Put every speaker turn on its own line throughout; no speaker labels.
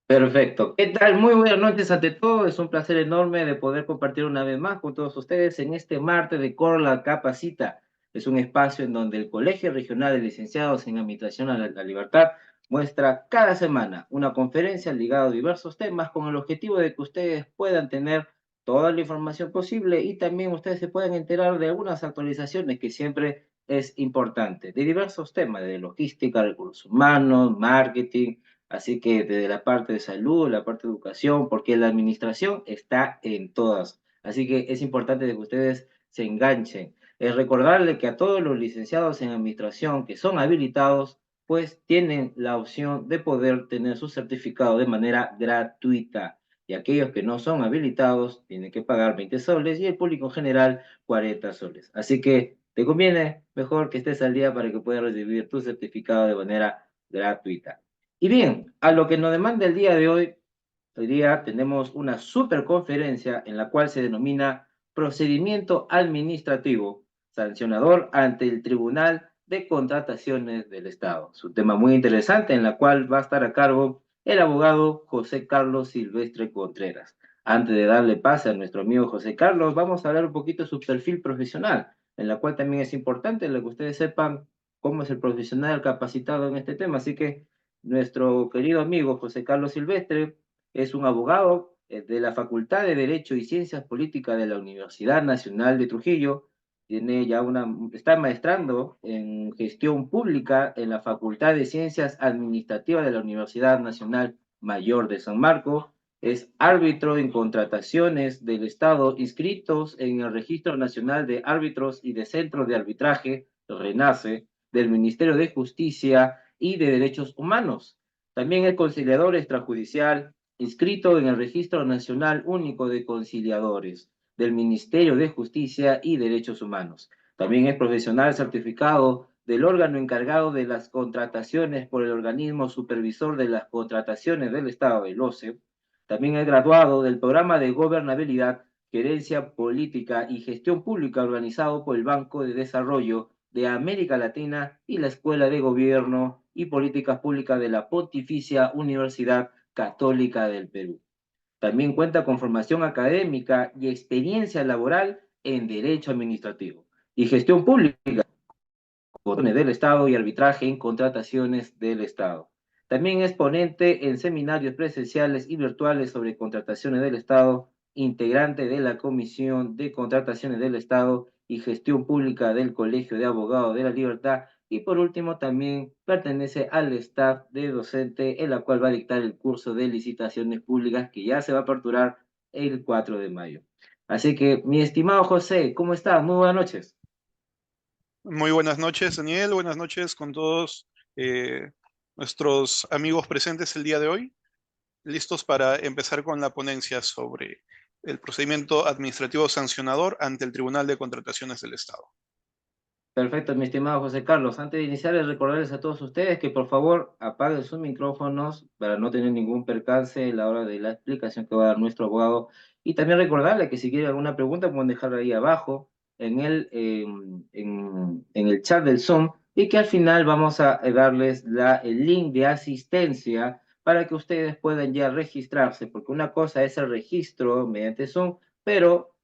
Perfecto. ¿Qué tal? Muy buenas noches ante todo. Es un placer enorme de poder compartir una vez más con todos ustedes en este martes de Corla Capacita. Es un espacio en donde el Colegio Regional de Licenciados en Administración a la Libertad muestra cada semana una conferencia ligada a diversos temas con el objetivo de que ustedes puedan tener toda la información posible y también ustedes se puedan enterar de algunas actualizaciones que siempre es importante, de diversos temas, de logística, recursos humanos, marketing. Así que desde la parte de salud, la parte de educación, porque la administración está en todas. Así que es importante que ustedes se enganchen. Es recordarle que a todos los licenciados en administración que son habilitados, pues tienen la opción de poder tener su certificado de manera gratuita. Y aquellos que no son habilitados tienen que pagar 20 soles y el público en general 40 soles. Así que te conviene mejor que estés al día para que puedas recibir tu certificado de manera gratuita. Y bien, a lo que nos demanda el día de hoy día tenemos una super conferencia en la cual se denomina Procedimiento Administrativo Sancionador ante el Tribunal de Contrataciones del Estado. Es un tema muy interesante en la cual va a estar a cargo el abogado José Carlos Silvestre Contreras. Antes de darle pase a nuestro amigo José Carlos, vamos a hablar un poquito de su perfil profesional, en la cual también es importante que ustedes sepan cómo es el profesional capacitado en este tema. Así que nuestro querido amigo José Carlos Silvestre es un abogado de la Facultad de Derecho y Ciencias Políticas de la Universidad Nacional de Trujillo. Está maestrando en gestión pública en la Facultad de Ciencias Administrativas de la Universidad Nacional Mayor de San Marcos. Es árbitro en contrataciones del Estado inscritos en el Registro Nacional de Árbitros y de Centros de Arbitraje, RENACE, del Ministerio de Justicia y de Derechos Humanos. También es conciliador extrajudicial inscrito en el Registro Nacional Único de Conciliadores del Ministerio de Justicia y Derechos Humanos. También es profesional certificado del órgano encargado de las contrataciones por el organismo supervisor de las contrataciones del Estado, el OCE. También es graduado del programa de gobernabilidad, gerencia política y gestión pública organizado por el Banco de Desarrollo de América Latina y la Escuela de Gobierno y Políticas Públicas de la Pontificia Universidad Católica del Perú. También cuenta con formación académica y experiencia laboral en Derecho Administrativo y Gestión Pública del Estado y arbitraje en contrataciones del Estado. También es ponente en seminarios presenciales y virtuales sobre contrataciones del Estado, integrante de la Comisión de Contrataciones del Estado y Gestión Pública del Colegio de Abogados de la Libertad y por último también pertenece al staff de docente en la cual va a dictar el curso de licitaciones públicas que ya se va a aperturar el 4 de mayo. Así que, mi estimado José, ¿cómo estás? Muy buenas noches.
Muy buenas noches, Daniel. Buenas noches con todos eh, nuestros amigos presentes el día de hoy. Listos para empezar con la ponencia sobre el procedimiento administrativo sancionador ante el Tribunal de Contrataciones del Estado.
Perfecto, mi estimado José Carlos. Antes de iniciar, recordarles a todos ustedes que por favor apaguen sus micrófonos para no tener ningún percance a la hora de la explicación que va a dar nuestro abogado. Y también recordarles que si quieren alguna pregunta pueden dejarla ahí abajo en el chat del Zoom y que al final vamos a darles el link de asistencia para que ustedes puedan ya registrarse, porque una cosa es el registro mediante Zoom, pero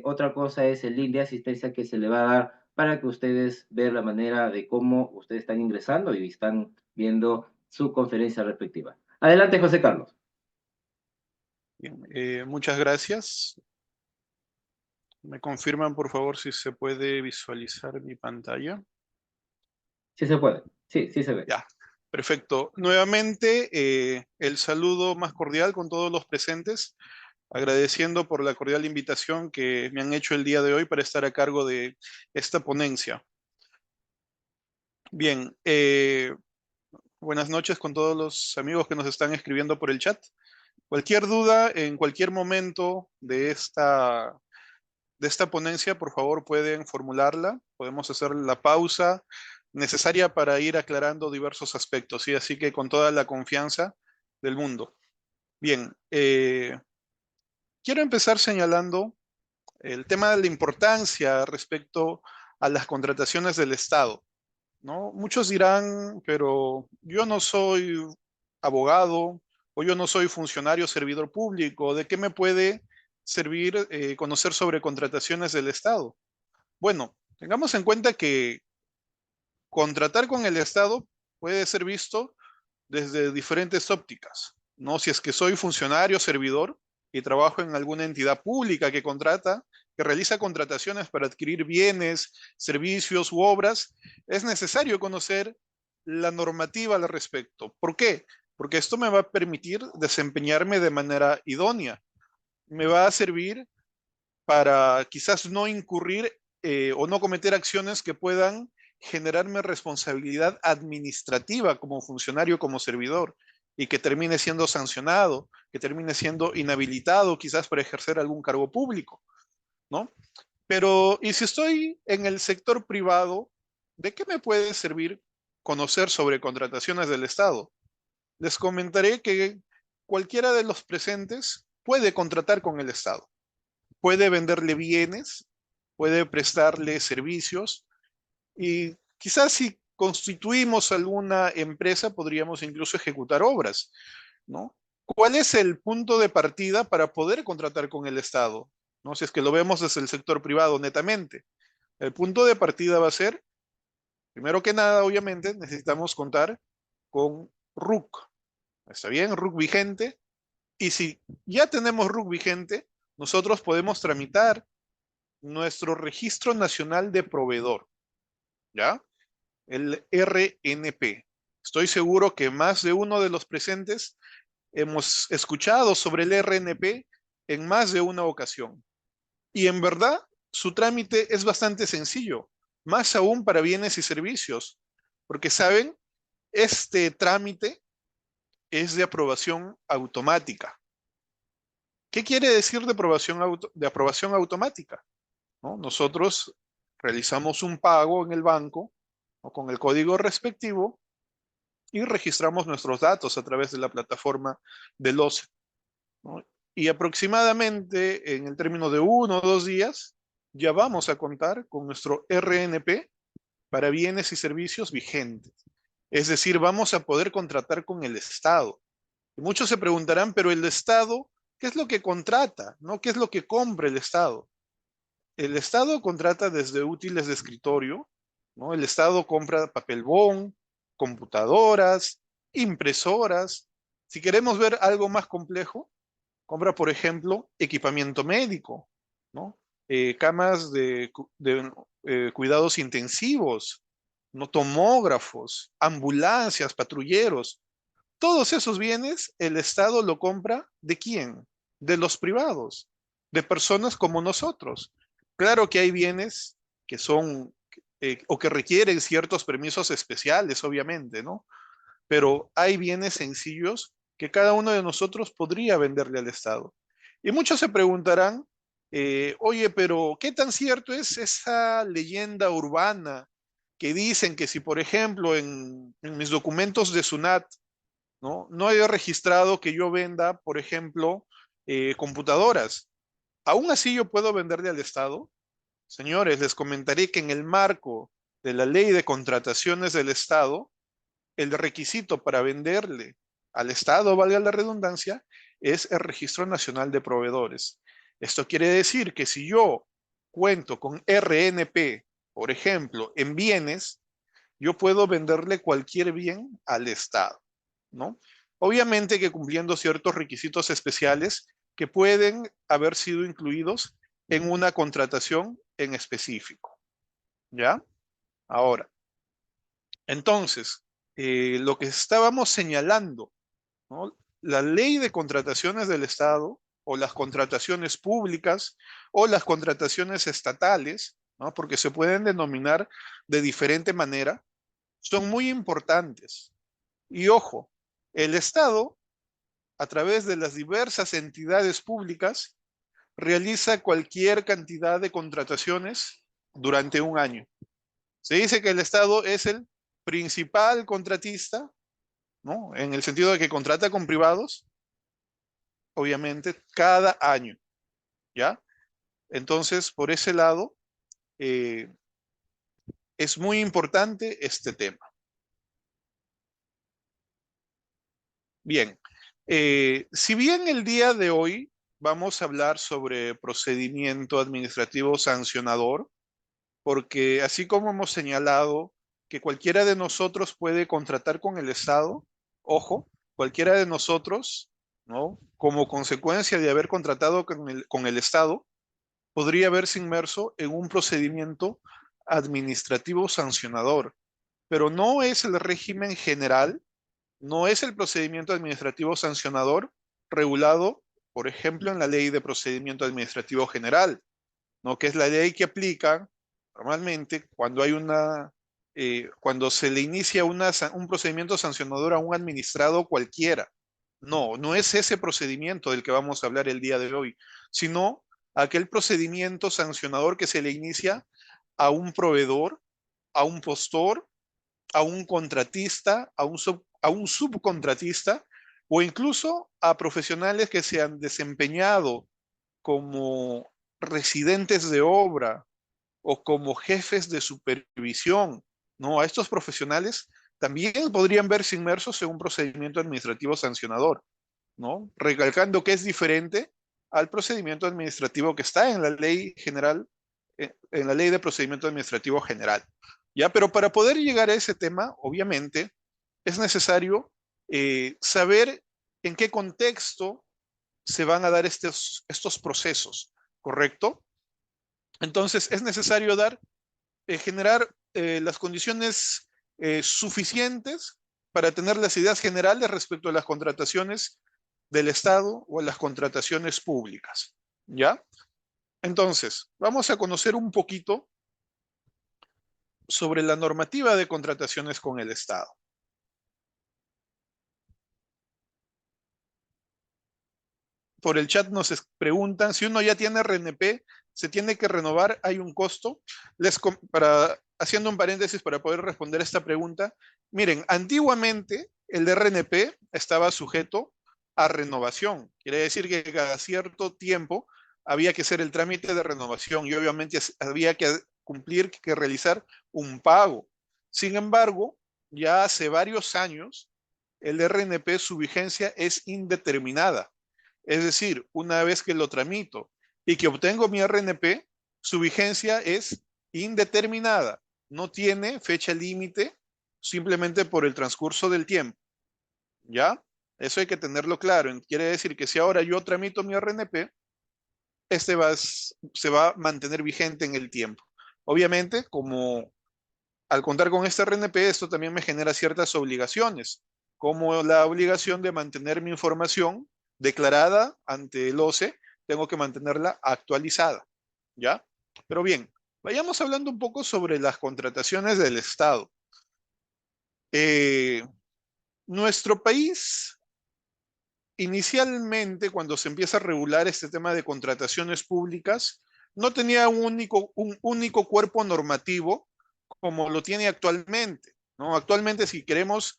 otra cosa es el link de asistencia que se le va a dar para que ustedes vean la manera de cómo ustedes están ingresando y están viendo su conferencia respectiva. Adelante, José Carlos.
Bien, muchas gracias. ¿Me confirman, por favor, si se puede visualizar mi pantalla?
Sí se puede. Sí, sí se ve.
Ya, perfecto. Nuevamente, el saludo más cordial con todos los presentes, agradeciendo por la cordial invitación que me han hecho el día de hoy para estar a cargo de esta ponencia. Bien, buenas noches con todos los amigos que nos están escribiendo por el chat. Cualquier duda en cualquier momento de esta ponencia, por favor pueden formularla. Podemos hacer la pausa necesaria para ir aclarando diversos aspectos, ¿sí? Así que con toda la confianza del mundo. Bien, quiero empezar señalando el tema de la importancia respecto a las contrataciones del Estado, ¿no? Muchos dirán, pero yo no soy abogado, o yo no soy funcionario servidor público, ¿de qué me puede servir conocer sobre contrataciones del Estado? Bueno, tengamos en cuenta que contratar con el Estado puede ser visto desde diferentes ópticas, ¿no? Si es que soy funcionario, servidor y trabajo en alguna entidad pública que contrata, que realiza contrataciones para adquirir bienes, servicios u obras, es necesario conocer la normativa al respecto. ¿Por qué? Porque esto me va a permitir desempeñarme de manera idónea. Me va a servir para quizás no incurrir o no cometer acciones que puedan generarme responsabilidad administrativa como funcionario, como servidor, y que termine siendo sancionado, que termine siendo inhabilitado quizás para ejercer algún cargo público, ¿no? Pero, ¿y si estoy en el sector privado, de qué me puede servir conocer sobre contrataciones del Estado? Les comentaré que cualquiera de los presentes puede contratar con el Estado, puede venderle bienes, puede prestarle servicios y quizás si constituimos alguna empresa podríamos incluso ejecutar obras, ¿no? ¿Cuál es el punto de partida para poder contratar con el Estado? ¿No? Si es que lo vemos desde el sector privado netamente. El punto de partida va a ser, primero que nada, obviamente, necesitamos contar con RUC. ¿Está bien? RUC vigente. Y si ya tenemos RUC vigente, nosotros podemos tramitar nuestro Registro Nacional de Proveedor, ¿ya? El RNP. Estoy seguro que más de uno de los presentes hemos escuchado sobre el RNP en más de una ocasión. Y en verdad, su trámite es bastante sencillo, más aún para bienes y servicios, porque saben, este trámite es de aprobación automática. ¿Qué quiere decir de aprobación automática? ¿No? Nosotros realizamos un pago en el banco o con el código respectivo y registramos nuestros datos a través de la plataforma del OCE, ¿no? Y aproximadamente en el término de 1 o 2 días ya vamos a contar con nuestro RNP para bienes y servicios vigentes. Es decir, vamos a poder contratar con el Estado. Y muchos se preguntarán, pero el Estado, ¿qué es lo que contrata? ¿No? ¿Qué es lo que compra el Estado? El Estado contrata desde útiles de escritorio, ¿no? El Estado compra papel bond, computadoras, impresoras. Si queremos ver algo más complejo, compra, por ejemplo, equipamiento médico, ¿no? Camas de cuidados intensivos, ¿no? Tomógrafos, ambulancias, patrulleros. Todos esos bienes el Estado lo compra ¿de quién? De los privados, de personas como nosotros. Claro que hay bienes que son o que requieren ciertos permisos especiales, obviamente, ¿no? Pero hay bienes sencillos que cada uno de nosotros podría venderle al Estado. Y muchos se preguntarán, oye, pero ¿qué tan cierto es esa leyenda urbana que dicen que si, por ejemplo, en mis documentos de SUNAT, ¿no? No he registrado que yo venda, por ejemplo, computadoras. ¿Aún así yo puedo venderle al Estado? Señores, les comentaré que en el marco de la ley de contrataciones del Estado, el requisito para venderle al Estado, valga la redundancia, es el Registro Nacional de Proveedores. Esto quiere decir que si yo cuento con RNP, por ejemplo, en bienes, yo puedo venderle cualquier bien al Estado, ¿no? Obviamente que cumpliendo ciertos requisitos especiales que pueden haber sido incluidos en una contratación en específico, ¿ya? Ahora, entonces, lo que estábamos señalando, ¿no? La ley de contrataciones del Estado o las contrataciones públicas o las contrataciones estatales, ¿no? Porque se pueden denominar de diferente manera, son muy importantes. Y ojo, el Estado, a través de las diversas entidades públicas, realiza cualquier cantidad de contrataciones durante un año. Se dice que el Estado es el principal contratista, ¿no? En el sentido de que contrata con privados, obviamente, cada año, ¿ya? Entonces, por ese lado, eh, es muy importante este tema. Bien, Si bien el día de hoy vamos a hablar sobre procedimiento administrativo sancionador, porque así como hemos señalado que cualquiera de nosotros puede contratar con el Estado, ojo, cualquiera de nosotros, ¿no? Como consecuencia de haber contratado con el Estado, podría verse inmerso en un procedimiento administrativo sancionador, pero no es el régimen general, no es el procedimiento administrativo sancionador regulado, por ejemplo, en la Ley de Procedimiento Administrativo General, ¿no? Que es la ley que aplica normalmente cuando hay cuando se le inicia un procedimiento sancionador a un administrado cualquiera. No, no es ese procedimiento del que vamos a hablar el día de hoy, sino aquel procedimiento sancionador que se le inicia a un proveedor, a un postor, a un contratista, a un subcontratista o incluso a profesionales que se han desempeñado como residentes de obra o como jefes de supervisión, ¿no? A estos profesionales también podrían verse inmersos en un procedimiento administrativo sancionador, ¿no? Recalcando que es diferente al procedimiento administrativo que está en la ley general, en la ley de procedimiento administrativo general. ¿Ya? Pero para poder llegar a ese tema, obviamente, es necesario saber en qué contexto se van a dar estos procesos, ¿correcto? Entonces, es necesario generar las condiciones suficientes para tener las ideas generales respecto a las contrataciones del Estado o a las contrataciones públicas. ¿Ya? Entonces, vamos a conocer un poquito sobre la normativa de contrataciones con el Estado. Por el chat nos preguntan, si uno ya tiene RNP, ¿se tiene que renovar? ¿Hay un costo? Haciendo un paréntesis para poder responder esta pregunta, miren, antiguamente el RNP estaba sujeto a renovación. Quiere decir que cada cierto tiempo había que hacer el trámite de renovación y obviamente había que que realizar un pago. Sin embargo, ya hace varios años, el RNP, su vigencia es indeterminada. Es decir, una vez que lo tramito y que obtengo mi RNP, su vigencia es indeterminada. No tiene fecha límite simplemente por el transcurso del tiempo. ¿Ya? Eso hay que tenerlo claro. Quiere decir que si ahora yo tramito mi RNP, se va a mantener vigente en el tiempo. Obviamente, como al contar con este RNP, esto también me genera ciertas obligaciones, como la obligación de mantener mi información declarada ante el OCE, tengo que mantenerla actualizada, ¿ya? Pero bien, vayamos hablando un poco sobre las contrataciones del Estado. Eh, Nuestro país, inicialmente, cuando se empieza a regular este tema de contrataciones públicas, no tenía un único cuerpo normativo como lo tiene actualmente, ¿no? Actualmente, si queremos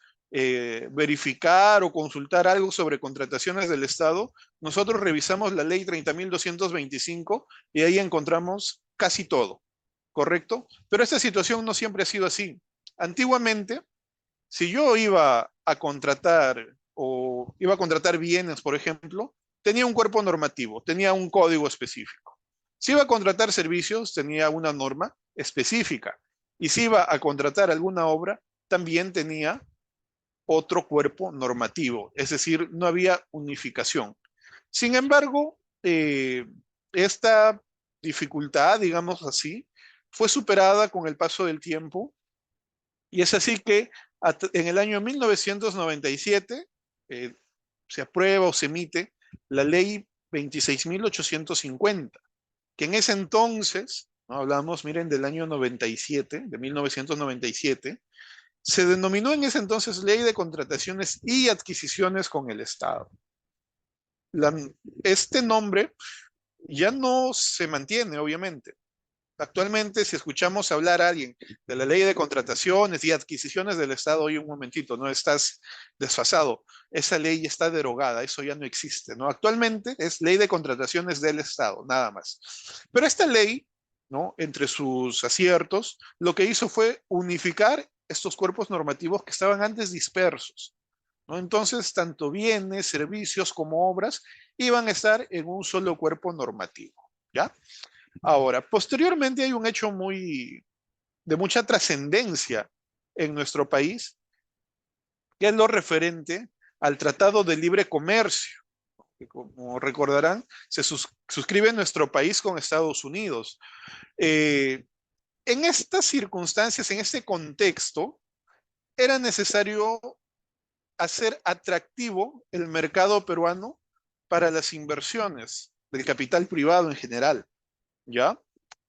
verificar o consultar algo sobre contrataciones del Estado, nosotros revisamos la ley 30.225 y ahí encontramos casi todo, ¿correcto? Pero esta situación no siempre ha sido así. Antiguamente, si yo iba a contratar o iba a contratar bienes, por ejemplo, tenía un cuerpo normativo, tenía un código específico. Si iba a contratar servicios, tenía una norma específica. Y si iba a contratar alguna obra, también tenía otro cuerpo normativo. Es decir, no había unificación. Sin embargo, esta dificultad, digamos así, fue superada con el paso del tiempo y es así que en el año 1997 eh, se aprueba o se emite la ley 26.850, que en ese entonces, ¿no? Hablamos, miren, del año 97, de 1997, se denominó en ese entonces Ley de Contrataciones y Adquisiciones con el Estado. La, este nombre ya no se mantiene, obviamente. Actualmente, si escuchamos hablar a alguien de la ley de contrataciones y adquisiciones del Estado, oye, un momentito, no estás desfasado. Esa ley ya está derogada, eso ya no existe, ¿no? Actualmente es ley de contrataciones del Estado, nada más. Pero esta ley, ¿no? Entre sus aciertos, lo que hizo fue unificar estos cuerpos normativos que estaban antes dispersos. ¿no? Entonces, tanto bienes, servicios como obras iban a estar en un solo cuerpo normativo, ¿ya? Ahora, posteriormente hay un hecho de mucha trascendencia en nuestro país, que es lo referente al Tratado de Libre Comercio, que como recordarán, se suscribe nuestro país con Estados Unidos. Eh, en estas circunstancias, en este contexto, era necesario hacer atractivo el mercado peruano para las inversiones del capital privado en general, ¿ya?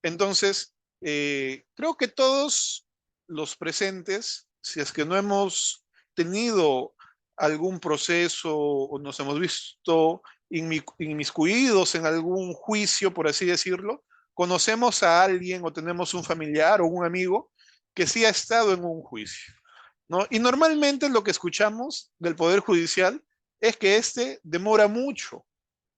Entonces, creo que todos los presentes, si es que no hemos tenido algún proceso o nos hemos visto inmiscuidos en algún juicio, por así decirlo, conocemos a alguien o tenemos un familiar o un amigo que sí ha estado en un juicio, ¿no? Y normalmente lo que escuchamos del Poder Judicial es que este demora mucho,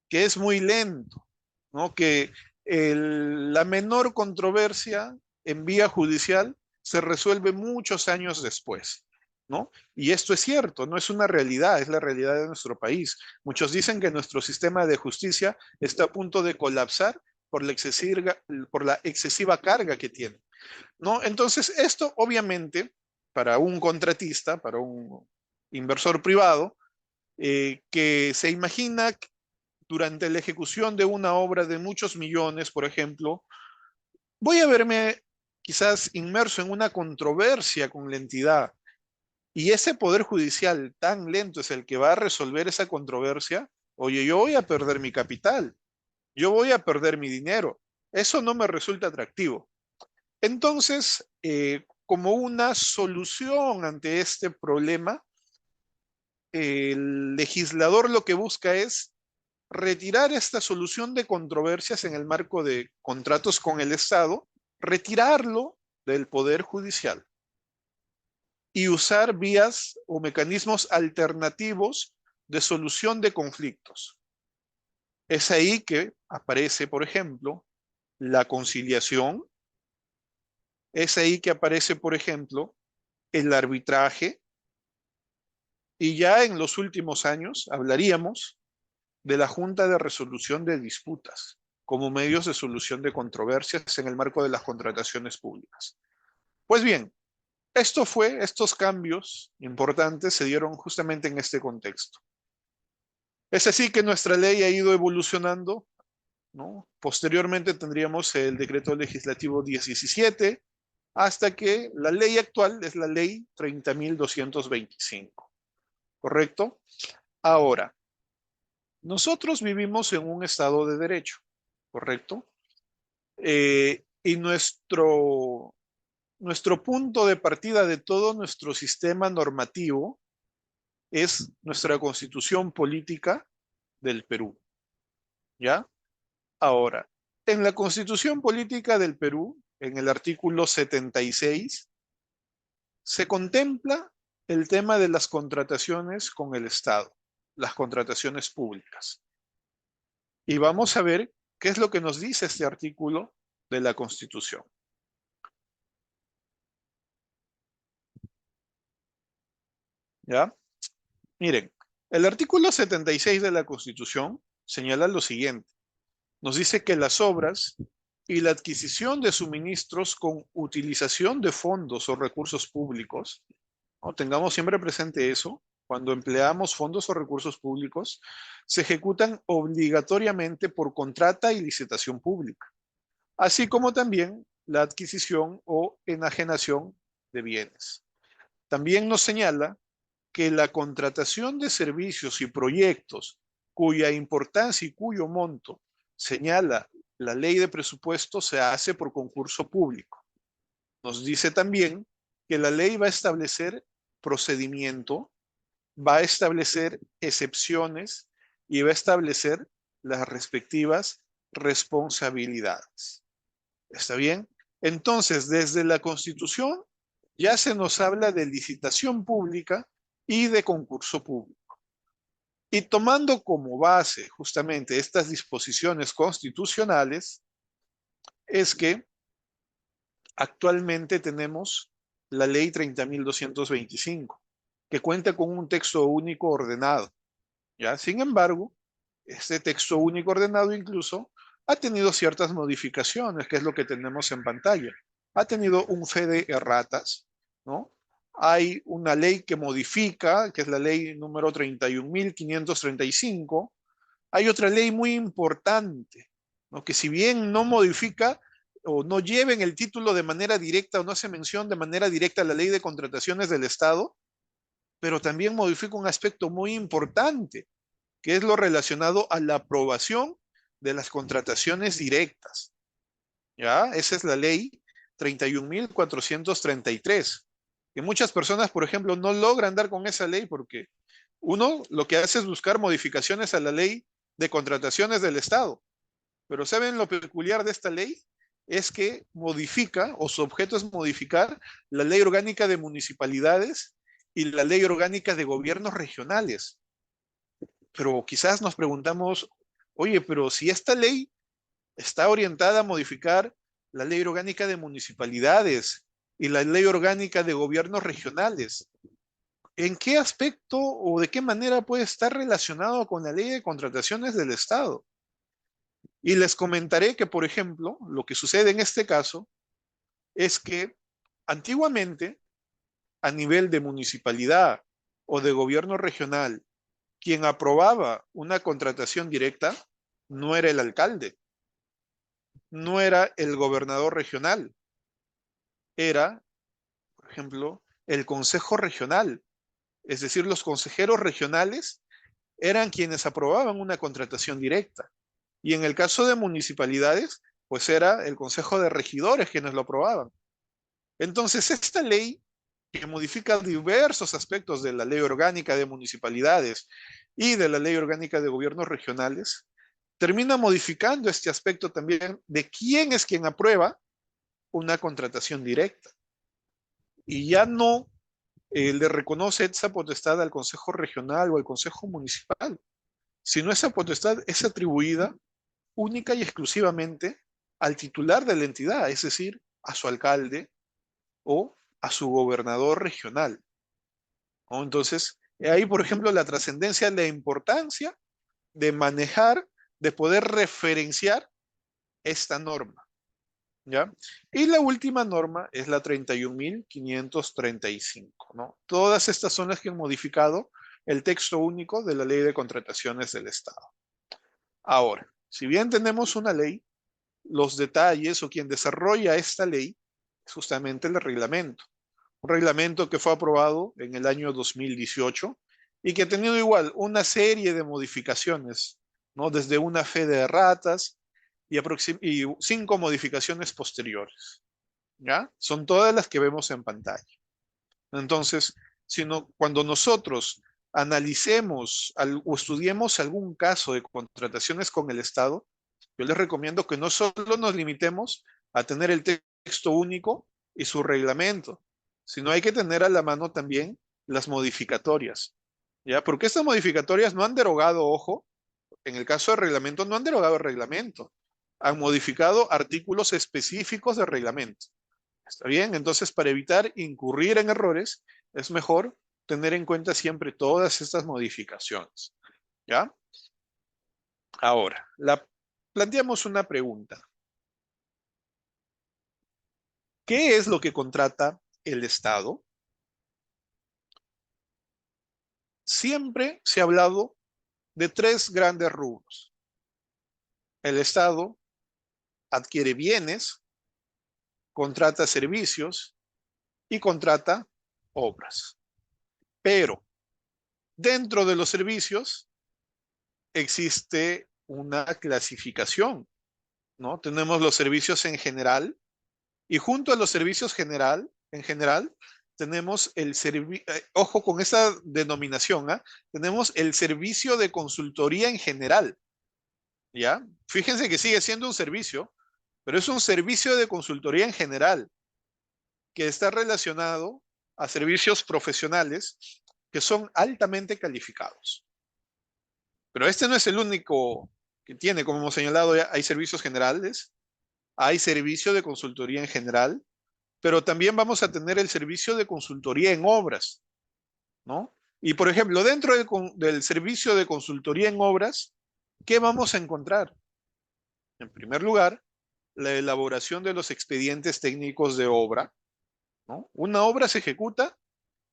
que es muy lento, ¿no? Que la menor controversia en vía judicial se resuelve muchos años después, ¿no? Y esto es cierto, no es una realidad, es la realidad de nuestro país. Muchos dicen que nuestro sistema de justicia está a punto de colapsar por la excesiva carga que tiene, ¿no? Entonces, esto obviamente para un contratista, para un inversor privado, que se imagina durante la ejecución de una obra de muchos millones, por ejemplo, voy a verme quizás inmerso en una controversia con la entidad y ese poder judicial tan lento es el que va a resolver esa controversia. Oye, yo voy a perder mi capital, yo voy a perder mi dinero. Eso no me resulta atractivo. Entonces, como una solución ante este problema, el legislador lo que busca es retirar esta solución de controversias en el marco de contratos con el Estado, retirarlo del Poder Judicial y usar vías o mecanismos alternativos de solución de conflictos. Es ahí que aparece, por ejemplo, la conciliación, es ahí que aparece, por ejemplo, el arbitraje, y ya en los últimos años hablaríamos de la Junta de Resolución de Disputas como medios de solución de controversias en el marco de las contrataciones públicas. Pues bien, estos cambios importantes se dieron justamente en este contexto. Es así que nuestra ley ha ido evolucionando, ¿no? Posteriormente tendríamos el decreto legislativo 1017, hasta que la ley actual es la ley 30.225, ¿correcto? Ahora, nosotros vivimos en un estado de derecho, ¿correcto? Y nuestro punto de partida de todo nuestro sistema normativo es nuestra constitución política del Perú, ¿ya? Ahora, en la constitución política del Perú, en el artículo 76, se contempla el tema de las contrataciones con el Estado, las contrataciones públicas. Y vamos a ver qué es lo que nos dice este artículo de la Constitución. ¿Ya? Miren, el artículo 76 de la Constitución señala lo siguiente. Nos dice que las obras y la adquisición de suministros con utilización de fondos o recursos públicos, ¿no? Tengamos siempre presente eso, cuando empleamos fondos o recursos públicos, se ejecutan obligatoriamente por contrata y licitación pública, así como también la adquisición o enajenación de bienes. También nos señala que la contratación de servicios y proyectos cuya importancia y cuyo monto señala la ley de presupuesto se hace por concurso público. Nos dice también que la ley va a establecer procedimiento, va a establecer excepciones y va a establecer las respectivas responsabilidades. ¿Está bien? Entonces, desde la Constitución ya se nos habla de licitación pública y de concurso público. Y tomando como base justamente estas disposiciones constitucionales, es que actualmente tenemos la ley 30.225. que cuenta con un texto único ordenado. ¿Ya? Sin embargo, este texto único ordenado incluso ha tenido ciertas modificaciones, que es lo que tenemos en pantalla. Ha tenido un fe de erratas, ¿no? Hay una ley que modifica, que es la ley número 31.535. Hay otra ley muy importante, ¿no? Que si bien no modifica o no lleva en el título de manera directa o no hace mención de manera directa a la ley de contrataciones del Estado, pero también modifica un aspecto muy importante, que es lo relacionado a la aprobación de las contrataciones directas. ¿Ya? Esa es la ley 31.433, que muchas personas, por ejemplo, no logran dar con esa ley porque uno lo que hace es buscar modificaciones a la ley de contrataciones del Estado. Pero ¿saben lo peculiar de esta ley? Es que modifica, o su objeto es modificar, la ley orgánica de municipalidades y la ley orgánica de gobiernos regionales. Pero quizás nos preguntamos, oye, pero si esta ley está orientada a modificar la ley orgánica de municipalidades y la ley orgánica de gobiernos regionales, ¿en qué aspecto o de qué manera puede estar relacionado con la ley de contrataciones del Estado? Y les comentaré que, por ejemplo, lo que sucede en este caso es que antiguamente, a nivel de municipalidad o de gobierno regional, quien aprobaba una contratación directa no era el alcalde, no era el gobernador regional, era, por ejemplo, el consejo regional. Es decir, los consejeros regionales eran quienes aprobaban una contratación directa. Y en el caso de municipalidades, pues era el consejo de regidores quienes lo aprobaban. Entonces, esta ley que modifica diversos aspectos de la ley orgánica de municipalidades y de la ley orgánica de gobiernos regionales, termina modificando este aspecto también de quién es quien aprueba una contratación directa. Y ya no le reconoce esa potestad al Consejo Regional o al Consejo Municipal, sino esa potestad es atribuida única y exclusivamente al titular de la entidad, es decir, a su alcalde o a su gobernador regional, ¿no? Entonces, ahí, por ejemplo, la trascendencia, la importancia de manejar, de poder referenciar esta norma, ¿ya? Y la última norma es la 31.535, ¿no? Todas estas son las que han modificado el texto único de la Ley de Contrataciones del Estado. Ahora, si bien tenemos una ley, los detalles o quien desarrolla esta ley es justamente el reglamento. Un reglamento que fue aprobado en el año 2018 y que ha tenido igual una serie de modificaciones, ¿no? Desde una fe de erratas y 5 modificaciones posteriores, ¿ya? Son todas las que vemos en pantalla. Entonces, cuando nosotros analicemos o estudiemos algún caso de contrataciones con el Estado, yo les recomiendo que no solo nos limitemos a tener el texto único y su reglamento, sino hay que tener a la mano también las modificatorias, ¿ya? Porque estas modificatorias no han derogado, ojo, en el caso del reglamento no han derogado el reglamento, han modificado artículos específicos del reglamento. ¿Está bien? Entonces, para evitar incurrir en errores, es mejor tener en cuenta siempre todas estas modificaciones, ¿ya? Ahora, planteamos una pregunta. ¿Qué es lo que contrata el Estado? Siempre se ha hablado de 3 grandes rubros. El Estado adquiere bienes, contrata servicios y contrata obras. Pero dentro de los servicios existe una clasificación, ¿no? Tenemos los servicios en general y junto a los servicios en general, tenemos ojo con esa denominación, ¿ah? Tenemos el servicio de consultoría en general, ¿ya? Fíjense que sigue siendo un servicio, pero es un servicio de consultoría en general que está relacionado a servicios profesionales que son altamente calificados. Pero este no es el único que tiene, como hemos señalado, ya hay servicios generales, hay servicio de consultoría en general, pero también vamos a tener el servicio de consultoría en obras, ¿no? Y por ejemplo, dentro del servicio de consultoría en obras, ¿qué vamos a encontrar? En primer lugar, la elaboración de los expedientes técnicos de obra, ¿no? Una obra se ejecuta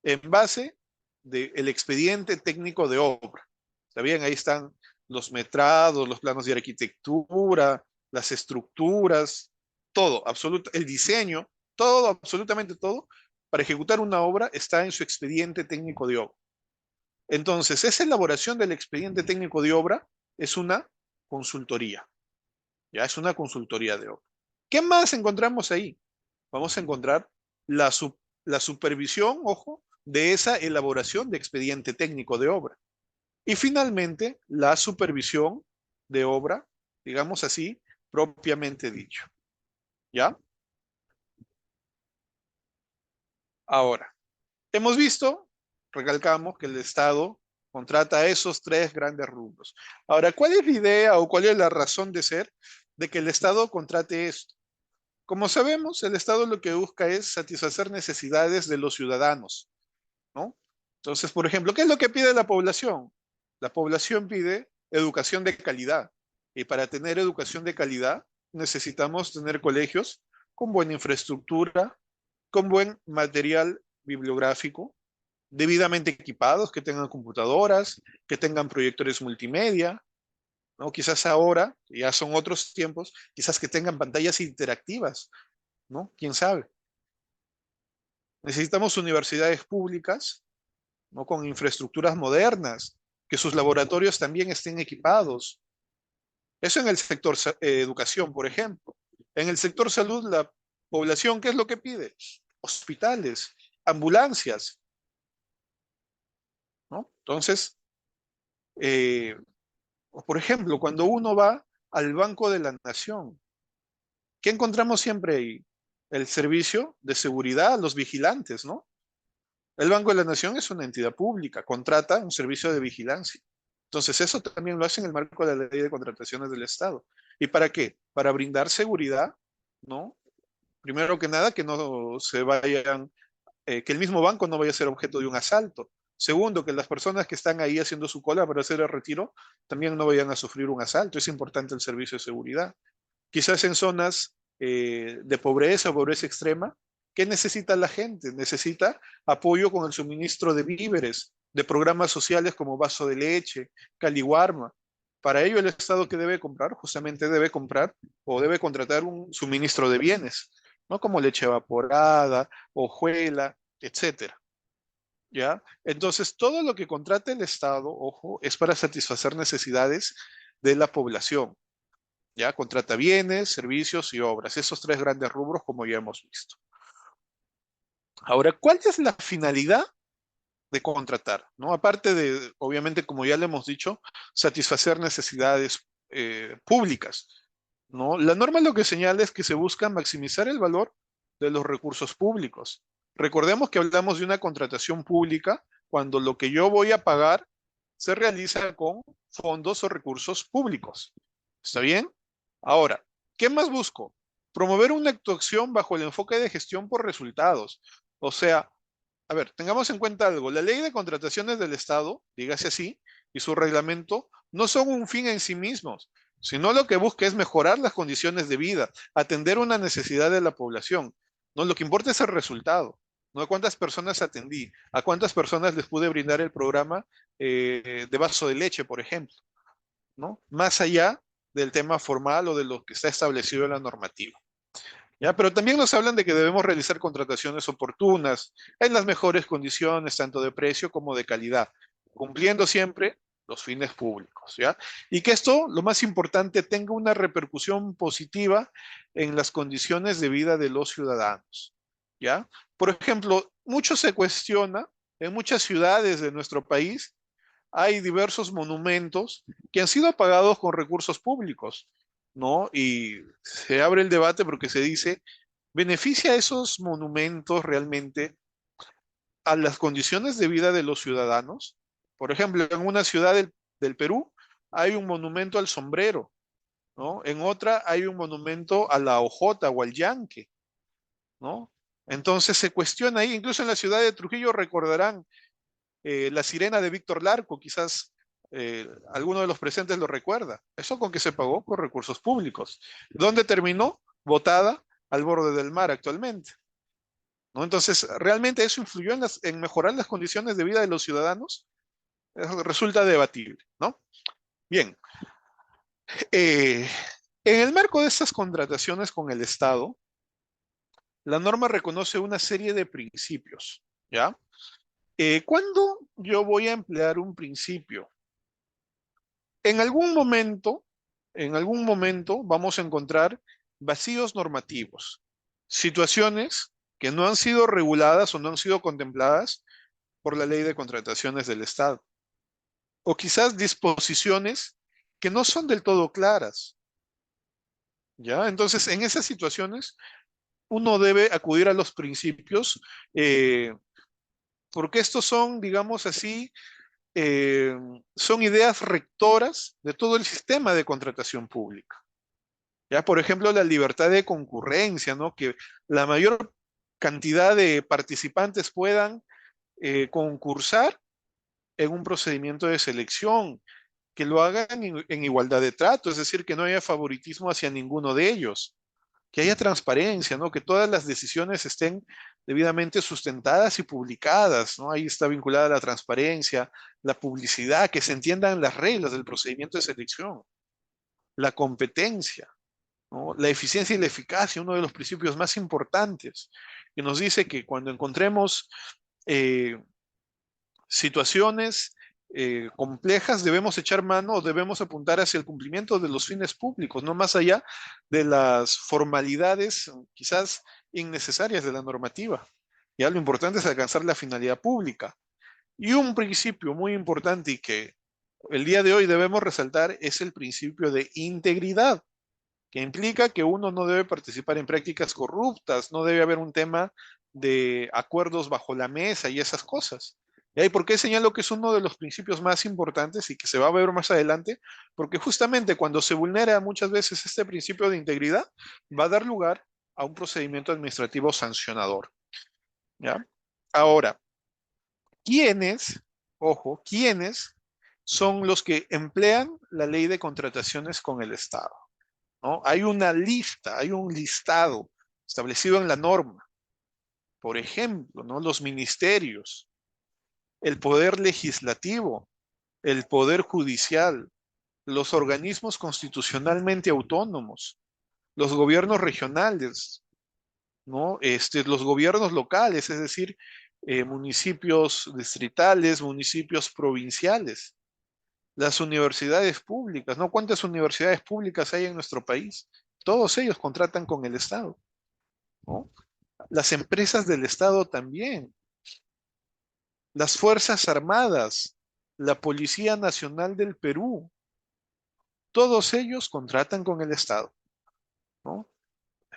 en base del expediente técnico de obra. ¿Está bien? Ahí están los metrados, los planos de arquitectura, las estructuras, todo, el diseño, todo, absolutamente todo, para ejecutar una obra está en su expediente técnico de obra. Entonces, esa elaboración del expediente técnico de obra es una consultoría, ya es una consultoría de obra. ¿Qué más encontramos ahí? Vamos a encontrar la, la supervisión, ojo, de esa elaboración de expediente técnico de obra. Y finalmente, la supervisión de obra, digamos así, propiamente dicho. ¿Ya? Ahora, hemos visto, recalcamos, que el Estado contrata esos tres grandes rubros. Ahora, ¿cuál es la idea o cuál es la razón de ser de que el Estado contrate esto? Como sabemos, el Estado lo que busca es satisfacer necesidades de los ciudadanos, ¿no? Entonces, por ejemplo, ¿qué es lo que pide la población? La población pide educación de calidad. Y para tener educación de calidad necesitamos tener colegios con buena infraestructura, con buen material bibliográfico, debidamente equipados, que tengan computadoras, que tengan proyectores multimedia, ¿no? Quizás ahora, ya son otros tiempos, quizás que tengan pantallas interactivas, ¿no? ¿Quién sabe? Necesitamos universidades públicas, ¿no? Con infraestructuras modernas, que sus laboratorios también estén equipados. Eso en el sector educación, por ejemplo. En el sector salud, la población, ¿qué es lo que pide? Hospitales, ambulancias, ¿no? Entonces, eh, por ejemplo, cuando uno va al Banco de la Nación, ¿qué encontramos siempre ahí? El servicio de seguridad, los vigilantes, ¿no? El Banco de la Nación es una entidad pública, contrata un servicio de vigilancia. Entonces, eso también lo hace en el marco de la ley de contrataciones del Estado. ¿Y para qué? Para brindar seguridad, ¿no? Primero que nada, que no se vayan, que el mismo banco no vaya a ser objeto de un asalto. Segundo, que las personas que están ahí haciendo su cola para hacer el retiro también no vayan a sufrir un asalto. Es importante el servicio de seguridad. Quizás en zonas de pobreza o pobreza extrema, ¿qué necesita la gente? Necesita apoyo con el suministro de víveres, de programas sociales como Vaso de Leche, Caliwarma. Para ello, el Estado que debe comprar, justamente debe comprar o debe contratar un suministro de bienes, ¿no? Como leche evaporada, hojuela, etcétera. ¿Ya? Entonces, todo lo que contrata el Estado, ojo, es para satisfacer necesidades de la población. ¿Ya? Contrata bienes, servicios y obras. Esos tres grandes rubros, como ya hemos visto. Ahora, ¿cuál es la finalidad de contratar? ¿No? Aparte de, obviamente, como ya le hemos dicho, satisfacer necesidades públicas. ¿No? La norma lo que señala es que se busca maximizar el valor de los recursos públicos. Recordemos que hablamos de una contratación pública cuando lo que yo voy a pagar se realiza con fondos o recursos públicos. ¿Está bien? Ahora, ¿qué más busco? Promover una actuación bajo el enfoque de gestión por resultados. O sea, a ver, tengamos en cuenta algo. La ley de contrataciones del Estado, dígase así, y su reglamento no son un fin en sí mismos, sino lo que busca es mejorar las condiciones de vida, atender una necesidad de la población. No, lo que importa es el resultado, no a cuántas personas atendí, a cuántas personas les pude brindar el programa de vaso de leche, por ejemplo, ¿no? Más allá del tema formal o de lo que está establecido en la normativa. ¿Ya? Pero también nos hablan de que debemos realizar contrataciones oportunas, en las mejores condiciones, tanto de precio como de calidad, cumpliendo siempre los fines públicos, ¿ya? Y que esto, lo más importante, tenga una repercusión positiva en las condiciones de vida de los ciudadanos, ¿ya? Por ejemplo, mucho se cuestiona en muchas ciudades de nuestro país hay diversos monumentos que han sido pagados con recursos públicos, ¿no? Y se abre el debate porque se dice, ¿beneficia esos monumentos realmente a las condiciones de vida de los ciudadanos? Por ejemplo, en una ciudad del Perú hay un monumento al sombrero, ¿no? En otra hay un monumento a la hojota o al yanque, ¿no? Entonces se cuestiona ahí, incluso en la ciudad de Trujillo recordarán La sirena de Víctor Larco, quizás alguno de los presentes lo recuerda. ¿Eso con qué se pagó? Con recursos públicos. ¿Dónde terminó? Botada al borde del mar actualmente, ¿no? Entonces, ¿realmente eso influyó en mejorar las condiciones de vida de los ciudadanos? Eso resulta debatible, ¿no? Bien, eh, en el marco de estas contrataciones con el Estado, la norma reconoce una serie de principios, ¿ya? ¿Cuándo yo voy a emplear un principio? En algún momento, en algún momento vamos a encontrar vacíos normativos, situaciones que no han sido reguladas o no han sido contempladas por la ley de contrataciones del Estado, o quizás disposiciones que no son del todo claras, ¿ya? Entonces, en esas situaciones, uno debe acudir a los principios, eh, porque estos son, digamos así, eh, son ideas rectoras de todo el sistema de contratación pública. Ya, por ejemplo, la libertad de concurrencia, ¿no? Que la mayor cantidad de participantes puedan concursar en un procedimiento de selección, que lo hagan en igualdad de trato, es decir, que no haya favoritismo hacia ninguno de ellos, que haya transparencia, ¿no? Que todas las decisiones estén debidamente sustentadas y publicadas, ¿no? Ahí está vinculada la transparencia, la publicidad, que se entiendan las reglas del procedimiento de selección, la competencia, ¿no? La eficiencia y la eficacia, uno de los principios más importantes, que nos dice que cuando encontremos eh, situaciones complejas, debemos echar mano o debemos apuntar hacia el cumplimiento de los fines públicos, no más allá de las formalidades quizás innecesarias de la normativa. Ya lo importante es alcanzar la finalidad pública. Y un principio muy importante y que el día de hoy debemos resaltar es el principio de integridad, que implica que uno no debe participar en prácticas corruptas, no debe haber un tema de acuerdos bajo la mesa y esas cosas. ¿Y por qué señalo que es uno de los principios más importantes y que se va a ver más adelante? Porque justamente cuando se vulnera muchas veces este principio de integridad, va a dar lugar a un procedimiento administrativo sancionador. ¿Ya? Ahora, ¿quiénes, ojo, quiénes son los que emplean la ley de contrataciones con el Estado? ¿No? Hay una lista, hay un listado establecido en la norma. Por ejemplo, ¿no? Los ministerios, el poder legislativo, el poder judicial, los organismos constitucionalmente autónomos, los gobiernos regionales, ¿no? Los gobiernos locales, es decir, municipios distritales, municipios provinciales, las universidades públicas, ¿no? ¿Cuántas universidades públicas hay en nuestro país? Todos ellos contratan con el Estado, ¿no? Las empresas del Estado también, las Fuerzas Armadas, la Policía Nacional del Perú, todos ellos contratan con el Estado, ¿no?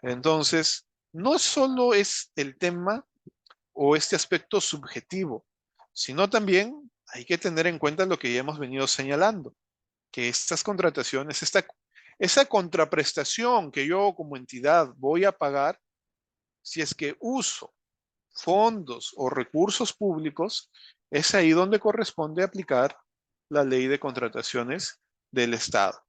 Entonces, no solo es el tema o este aspecto subjetivo, sino también hay que tener en cuenta lo que ya hemos venido señalando, que estas contrataciones, esa contraprestación que yo como entidad voy a pagar, si es que uso fondos o recursos públicos, es ahí donde corresponde aplicar la ley de contrataciones del Estado.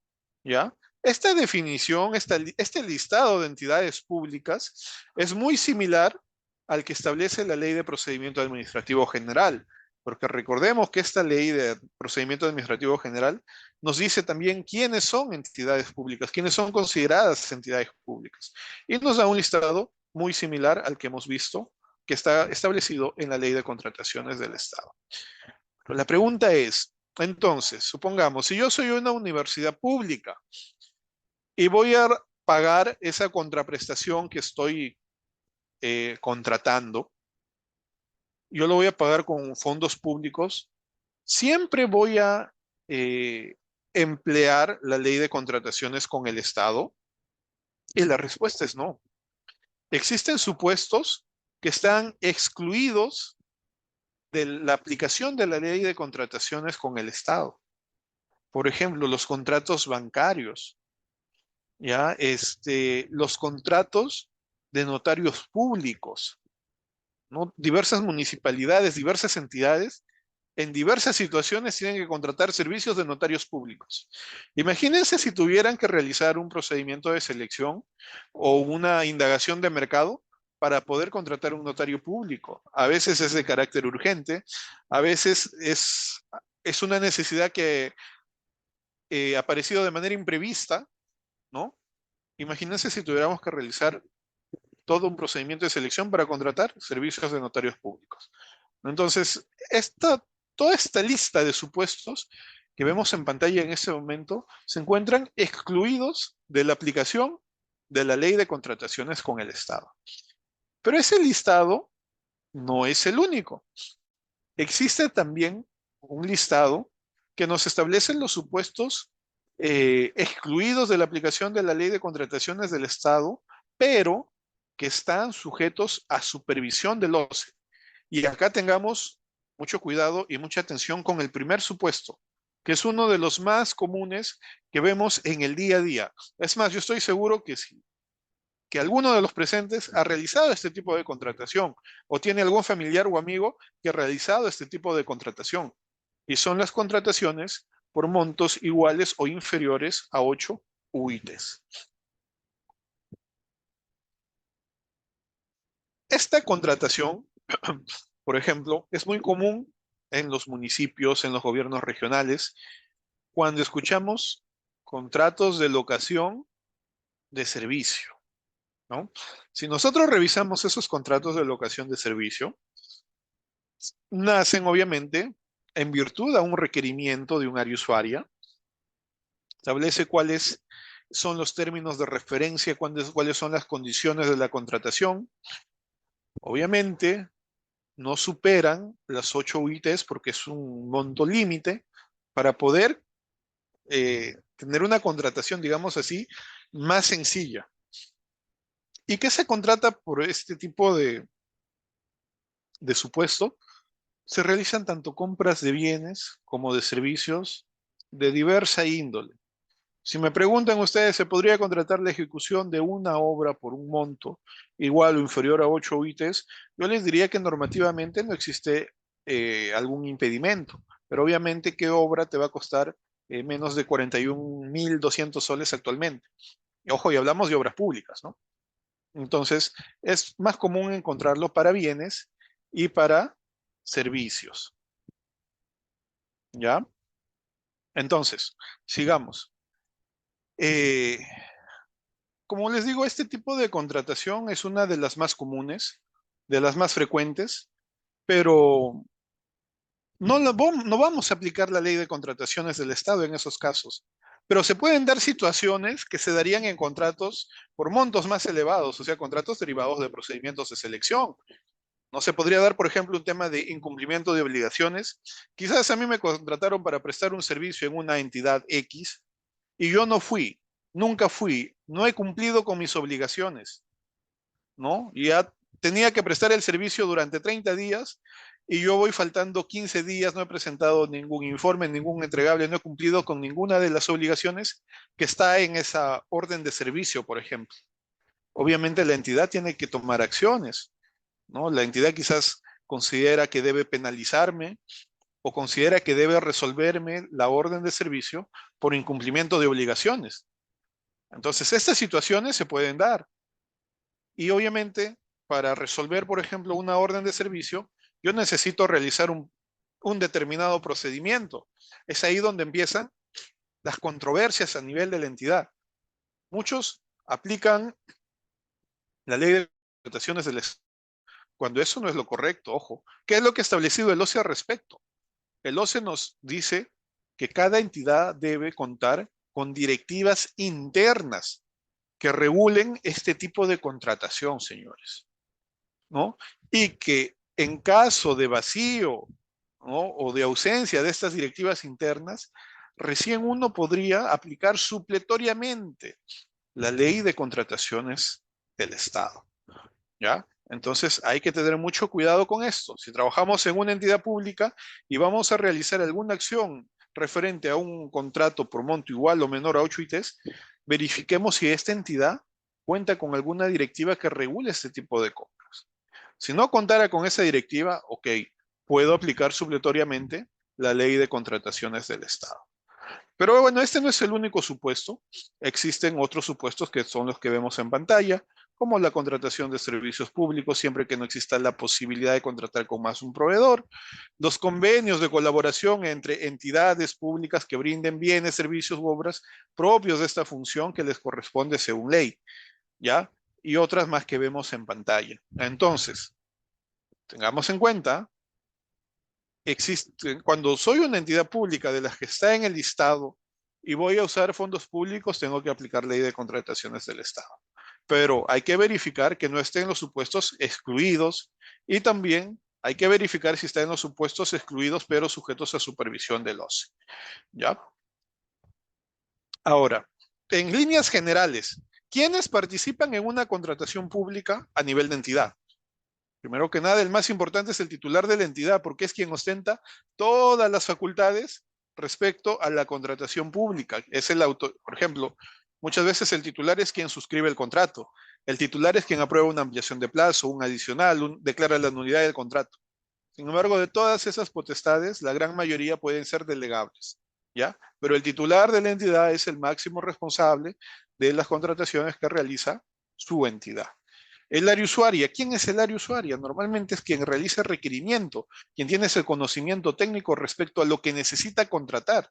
¿Ya? Esta definición, este listado de entidades públicas es muy similar al que establece la ley de procedimiento administrativo general, porque recordemos que esta ley de procedimiento administrativo general nos dice también quiénes son entidades públicas, quiénes son consideradas entidades públicas, y nos da un listado muy similar al que hemos visto que está establecido en la ley de contrataciones del Estado. Pero la pregunta es, entonces, supongamos, si yo soy una universidad pública y voy a pagar esa contraprestación que estoy contratando, yo lo voy a pagar con fondos públicos, siempre voy a eh, emplear la ley de contrataciones con el Estado. Y la respuesta es no. Existen supuestos que están excluidos de la aplicación de la ley de contrataciones con el Estado. Por ejemplo, los contratos bancarios, ¿ya? Los contratos de notarios públicos, ¿no? Diversas municipalidades, diversas entidades en diversas situaciones tienen que contratar servicios de notarios públicos. Imagínense si tuvieran que realizar un procedimiento de selección o una indagación de mercado para poder contratar un notario público. A veces es de carácter urgente, a veces es una necesidad que ha aparecido de manera imprevista, ¿no? Imagínense si tuviéramos que realizar todo un procedimiento de selección para contratar servicios de notarios públicos. Entonces, toda esta lista de supuestos que vemos en pantalla en este momento se encuentran excluidos de la aplicación de la ley de contrataciones con el Estado. Pero ese listado no es el único. Existe también un listado que nos establece los supuestos excluidos de la aplicación de la ley de contrataciones del Estado, pero que están sujetos a supervisión del OCE. Y acá tengamos mucho cuidado y mucha atención con el primer supuesto, que es uno de los más comunes que vemos en el día a día. Es más, yo estoy seguro que sí, que alguno de los presentes ha realizado este tipo de contratación o tiene algún familiar o amigo que ha realizado este tipo de contratación. Y son las contrataciones por montos iguales o inferiores a 8 UITs. Esta contratación, por ejemplo, es muy común en los municipios, en los gobiernos regionales, cuando escuchamos contratos de locación de servicio, ¿no? Si nosotros revisamos esos contratos de locación de servicio, nacen obviamente en virtud a un requerimiento de un área usuaria, establece cuáles son los términos de referencia, cuáles son las condiciones de la contratación. Obviamente no superan las 8 UITs porque es un monto límite para poder tener una contratación, digamos así, más sencilla. ¿Y qué se contrata por este tipo de supuesto? Se realizan tanto compras de bienes como de servicios de diversa índole. Si me preguntan ustedes, ¿se podría contratar la ejecución de una obra por un monto igual o inferior a 8 UITs? Yo les diría que normativamente no existe algún impedimento, pero obviamente, ¿qué obra te va a costar menos de 41.200 soles actualmente? Y ojo, y hablamos de obras públicas, ¿no? Entonces, es más común encontrarlo para bienes y para servicios. ¿Ya? Entonces, sigamos. Eh, Como les digo, este tipo de contratación es una de las más comunes, de las más frecuentes, pero no vamos a aplicar la ley de contrataciones del Estado en esos casos. Pero se pueden dar situaciones que se darían en contratos por montos más elevados, o sea, contratos derivados de procedimientos de selección. No se podría dar, por ejemplo, un tema de incumplimiento de obligaciones. Quizás a mí me contrataron para prestar un servicio en una entidad X y yo no fui, nunca fui, no he cumplido con mis obligaciones, ¿no? Y ya tenía que prestar el servicio durante 30 días y yo voy faltando 15 días, no he presentado ningún informe, ningún entregable, no he cumplido con ninguna de las obligaciones que está en esa orden de servicio, por ejemplo. Obviamente la entidad tiene que tomar acciones, ¿no? La entidad quizás considera que debe penalizarme o considera que debe resolverme la orden de servicio por incumplimiento de obligaciones. Entonces, estas situaciones se pueden dar. Y obviamente, para resolver, por ejemplo, una orden de servicio, yo necesito realizar un determinado procedimiento. Es ahí donde empiezan las controversias a nivel de la entidad. Muchos aplican la ley de contrataciones del Estado cuando eso no es lo correcto, ojo. ¿Qué es lo que ha establecido el OCE al respecto? El OCE nos dice que cada entidad debe contar con directivas internas que regulen este tipo de contratación, señores, ¿no? Y que en caso de vacío, ¿no?, o de ausencia de estas directivas internas, recién uno podría aplicar supletoriamente la ley de contrataciones del Estado, ¿ya? Entonces hay que tener mucho cuidado con esto. Si trabajamos en una entidad pública y vamos a realizar alguna acción referente a un contrato por monto igual o menor a 8 ITs, verifiquemos si esta entidad cuenta con alguna directiva que regule este tipo de compras. Si no contara con esa directiva, ok, puedo aplicar supletoriamente la ley de contrataciones del Estado. Pero bueno, este no es el único supuesto. Existen otros supuestos que son los que vemos en pantalla, como la contratación de servicios públicos, siempre que no exista la posibilidad de contratar con más un proveedor, los convenios de colaboración entre entidades públicas que brinden bienes, servicios u obras propios de esta función que les corresponde según ley, ¿ya? Y otras más que vemos en pantalla. Entonces, tengamos en cuenta, cuando soy una entidad pública de las que está en el listado y voy a usar fondos públicos, tengo que aplicar ley de contrataciones del Estado. Pero hay que verificar que no estén los supuestos excluidos y también hay que verificar si está en los supuestos excluidos pero sujetos a supervisión del OCE. ¿Ya? Ahora, en líneas generales, ¿quiénes participan en una contratación pública a nivel de entidad? Primero que nada, el más importante es el titular de la entidad, porque es quien ostenta todas las facultades respecto a la contratación pública. Es el autor, por ejemplo, muchas veces el titular es quien suscribe el contrato. El titular es quien aprueba una ampliación de plazo, un adicional, declara la nulidad del contrato. Sin embargo, de todas esas potestades, la gran mayoría pueden ser delegables, ¿ya? Pero el titular de la entidad es el máximo responsable de las contrataciones que realiza su entidad. El área usuaria, ¿quién es el área usuaria? Normalmente es quien realiza el requerimiento, quien tiene ese conocimiento técnico respecto a lo que necesita contratar,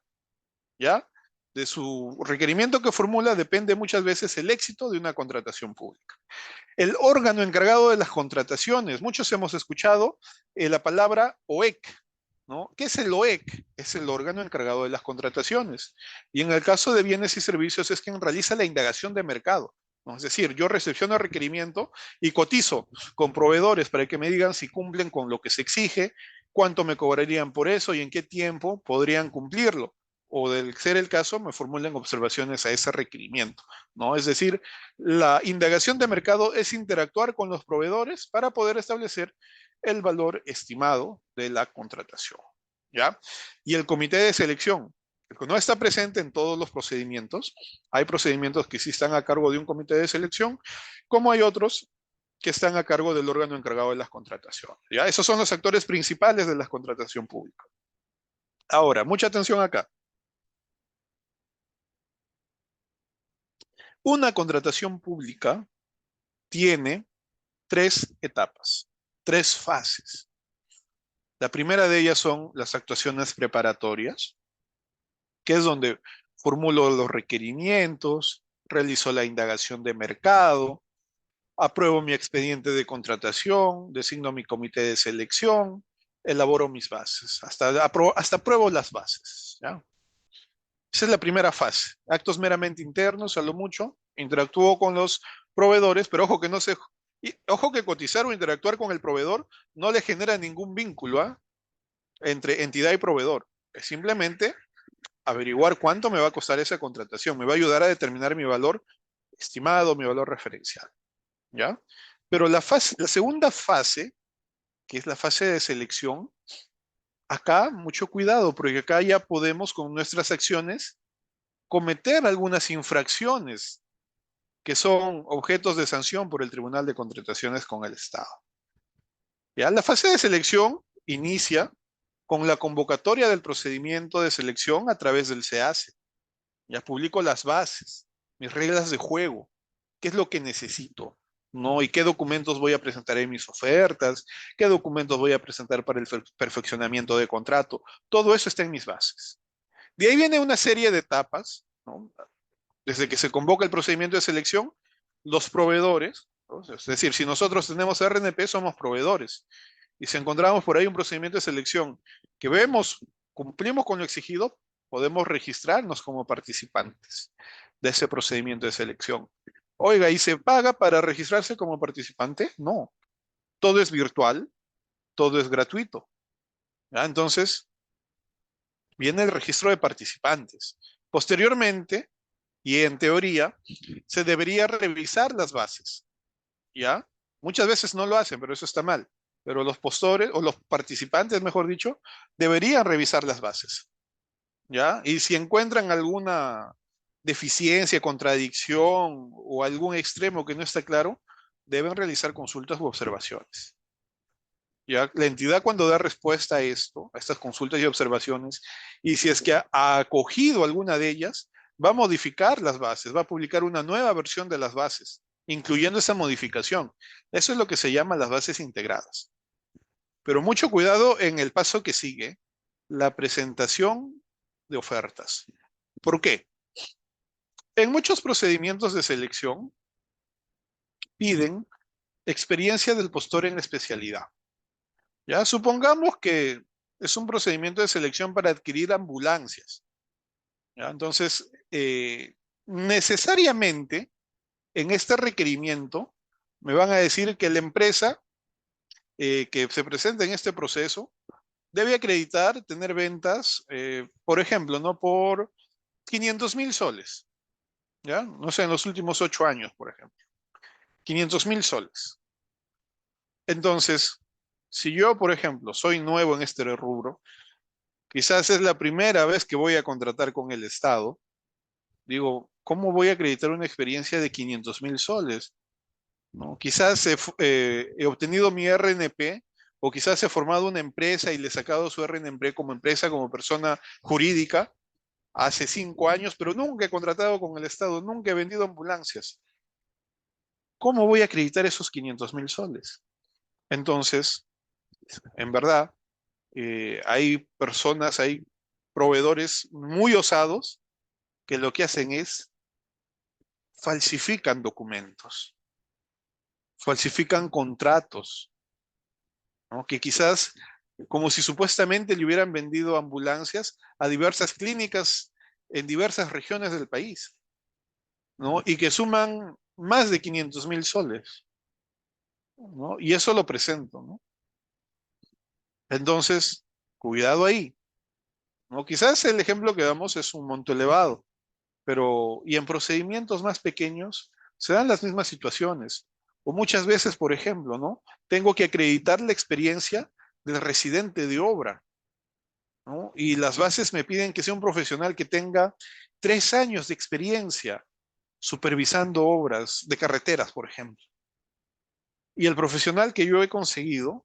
¿ya? De su requerimiento que formula depende muchas veces el éxito de una contratación pública. El órgano encargado de las contrataciones, muchos hemos escuchado la palabra OEC, ¿no? ¿Qué es el OEC? Es el órgano encargado de las contrataciones. Y en el caso de bienes y servicios es quien realiza la indagación de mercado, ¿no? Es decir, yo recepciono el requerimiento y cotizo con proveedores para que me digan si cumplen con lo que se exige, cuánto me cobrarían por eso y en qué tiempo podrían cumplirlo. O de ser el caso, me formulen observaciones a ese requerimiento, ¿no? Es decir, la indagación de mercado es interactuar con los proveedores para poder establecer el valor estimado de la contratación, ¿ya? Y el comité de selección, que no está presente en todos los procedimientos. Hay procedimientos que sí están a cargo de un comité de selección, como hay otros que están a cargo del órgano encargado de las contrataciones, ¿ya? Esos son los actores principales de la contratación pública. Ahora, mucha atención acá. Una contratación pública tiene 3 etapas, 3 fases. La primera de ellas son las actuaciones preparatorias, que es donde formulo los requerimientos, realizo la indagación de mercado, apruebo mi expediente de contratación, designo mi comité de selección, elaboro mis bases, hasta apruebo las bases, ¿ya? Esa es la primera fase. Actos meramente internos, a lo mucho, interactúo con los proveedores, pero ojo que no se... ojo que cotizar o interactuar con el proveedor no le genera ningún vínculo, ¿ah? Entre entidad y proveedor. Es simplemente averiguar cuánto me va a costar esa contratación. Me va a ayudar a determinar mi valor estimado, mi valor referencial, ¿ya? Pero la segunda fase, que es la fase de selección, acá mucho cuidado, porque acá ya podemos con nuestras acciones cometer algunas infracciones que son objetos de sanción por el Tribunal de Contrataciones con el Estado. ¿Ya? La fase de selección inicia con la convocatoria del procedimiento de selección a través del SEACE. Ya publico las bases, mis reglas de juego, qué es lo que necesito, ¿no? Y qué documentos voy a presentar en mis ofertas, qué documentos voy a presentar para el perfeccionamiento de contrato. Todo eso está en mis bases. De ahí viene una serie de etapas, ¿no? Desde que se convoca el procedimiento de selección, los proveedores, ¿no? Es decir, si nosotros tenemos RNP, somos proveedores. Y si encontramos por ahí un procedimiento de selección que vemos, cumplimos con lo exigido, podemos registrarnos como participantes de ese procedimiento de selección. Oiga, ¿y se paga para registrarse como participante? No. Todo es virtual, todo es gratuito, ¿ya? Entonces, viene el registro de participantes. Posteriormente, y en teoría, se debería revisar las bases, ¿ya? Muchas veces no lo hacen, pero eso está mal. Pero los postores, o los participantes, mejor dicho, deberían revisar las bases, ¿ya? Y si encuentran alguna deficiencia, contradicción o algún extremo que no está claro, deben realizar consultas u observaciones. ¿ya? La entidad cuando da respuesta a esto, a estas consultas y observaciones, y si es que ha acogido alguna de ellas, va a modificar las bases, va a publicar una nueva versión de las bases, incluyendo esa modificación. Eso es lo que se llama las bases integradas. Pero mucho cuidado en el paso que sigue, la presentación de ofertas. ¿Por qué? En muchos procedimientos de selección piden experiencia del postor en la especialidad. Ya supongamos que es un procedimiento de selección para adquirir ambulancias. ¿Ya? Entonces, necesariamente en este requerimiento me van a decir que la empresa que se presenta en este proceso debe acreditar tener ventas, por ejemplo, ¿no? Por 500.000 soles. ¿Ya? No sé, en los últimos 8 años, por ejemplo. 500.000 soles. Entonces, si yo, por ejemplo, soy nuevo en este rubro, quizás es la primera vez que voy a contratar con el Estado, digo, ¿cómo voy a acreditar una experiencia de 500.000 soles? ¿No? Quizás he obtenido mi RNP o quizás he formado una empresa y le he sacado su RNP como empresa, como persona jurídica hace 5 años, pero nunca he contratado con el Estado, nunca he vendido ambulancias. ¿Cómo voy a acreditar esos 500.000 soles? Entonces, en verdad, hay personas, hay proveedores muy osados que lo que hacen es falsifican documentos, falsifican contratos, ¿no? Que quizás como si supuestamente le hubieran vendido ambulancias a diversas clínicas en diversas regiones del país, ¿no? Y que suman más de 500.000 soles, ¿no? Y eso lo presento, ¿no? Entonces, cuidado ahí, ¿no? Quizás el ejemplo que damos es un monto elevado, pero y en procedimientos más pequeños se dan las mismas situaciones. O muchas veces, por ejemplo, ¿no? Tengo que acreditar la experiencia del residente de obra, ¿no? Y las bases me piden que sea un profesional que tenga 3 años de experiencia supervisando obras de carreteras, por ejemplo. Y el profesional que yo he conseguido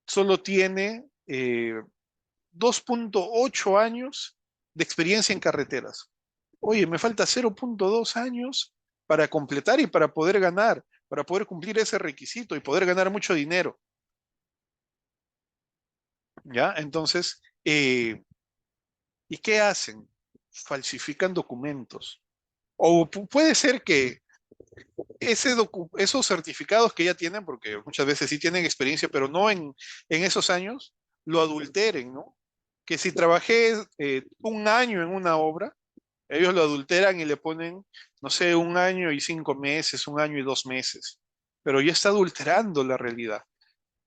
solo tiene 2.8 años de experiencia en carreteras. Oye, me falta 0.2 años para completar y para poder ganar, para poder cumplir ese requisito y poder ganar mucho dinero. ¿Ya? Entonces, ¿y qué hacen? Falsifican documentos. O puede ser que esos certificados que ya tienen, porque muchas veces sí tienen experiencia, pero no en esos años, lo adulteren, ¿no? Que si trabajé un año en una obra, ellos lo adulteran y le ponen, no sé, 1 año y 5 meses, 1 año y 2 meses, pero ya está adulterando la realidad.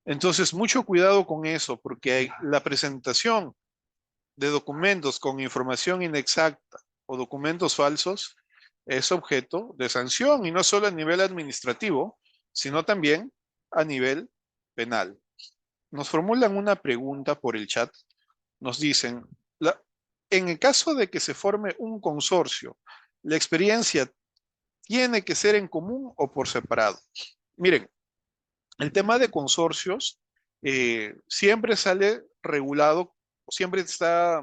Entonces, mucho cuidado con eso, porque la presentación de documentos con información inexacta o documentos falsos es objeto de sanción y no solo a nivel administrativo, sino también a nivel penal. Nos formulan una pregunta por el chat. Nos dicen, en el caso de que se forme un consorcio, ¿la experiencia tiene que ser en común o por separado? Miren, el tema de consorcios siempre sale regulado, siempre está,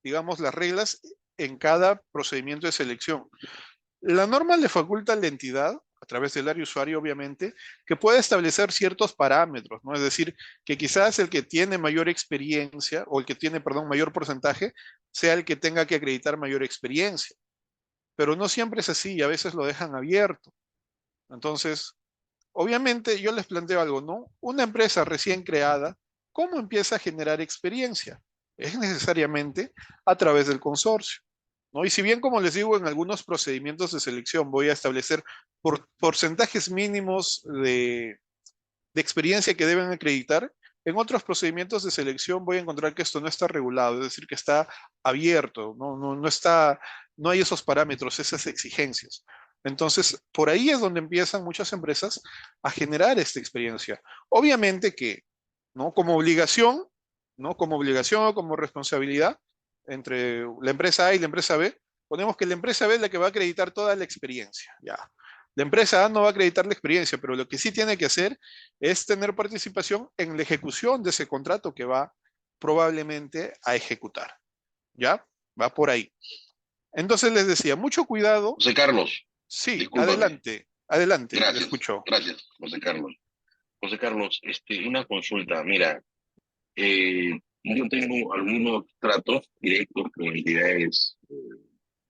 digamos, las reglas en cada procedimiento de selección. La norma le faculta a la entidad, a través del área usuario, obviamente, que puede establecer ciertos parámetros, ¿no? Es decir, que quizás el que tiene mayor experiencia, o el que tiene, perdón, mayor porcentaje, sea el que tenga que acreditar mayor experiencia. Pero no siempre es así y a veces lo dejan abierto. Entonces, obviamente yo les planteo algo, ¿no? Una empresa recién creada, ¿cómo empieza a generar experiencia? Es necesariamente a través del consorcio, ¿no? Y si bien, como les digo, en algunos procedimientos de selección voy a establecer porcentajes mínimos de experiencia que deben acreditar, en otros procedimientos de selección voy a encontrar que esto no está regulado, es decir, que está abierto, no está, no hay esos parámetros, esas exigencias. Entonces, por ahí es donde empiezan muchas empresas a generar esta experiencia. Obviamente que, ¿no? Como obligación, ¿no? Como obligación o como responsabilidad entre la empresa A y la empresa B, ponemos que la empresa B es la que va a acreditar toda la experiencia, ya. La empresa A no va a acreditar la experiencia, pero lo que sí tiene que hacer es tener participación en la ejecución de ese contrato que va probablemente a ejecutar. ¿Ya? Va por ahí. Entonces les decía, mucho cuidado.
José Carlos,
Sí,
discúlpame.
adelante, adelante, le
Gracias,
escucho.
gracias, José Carlos. José Carlos, una consulta. Mira, yo tengo algunos tratos directos con entidades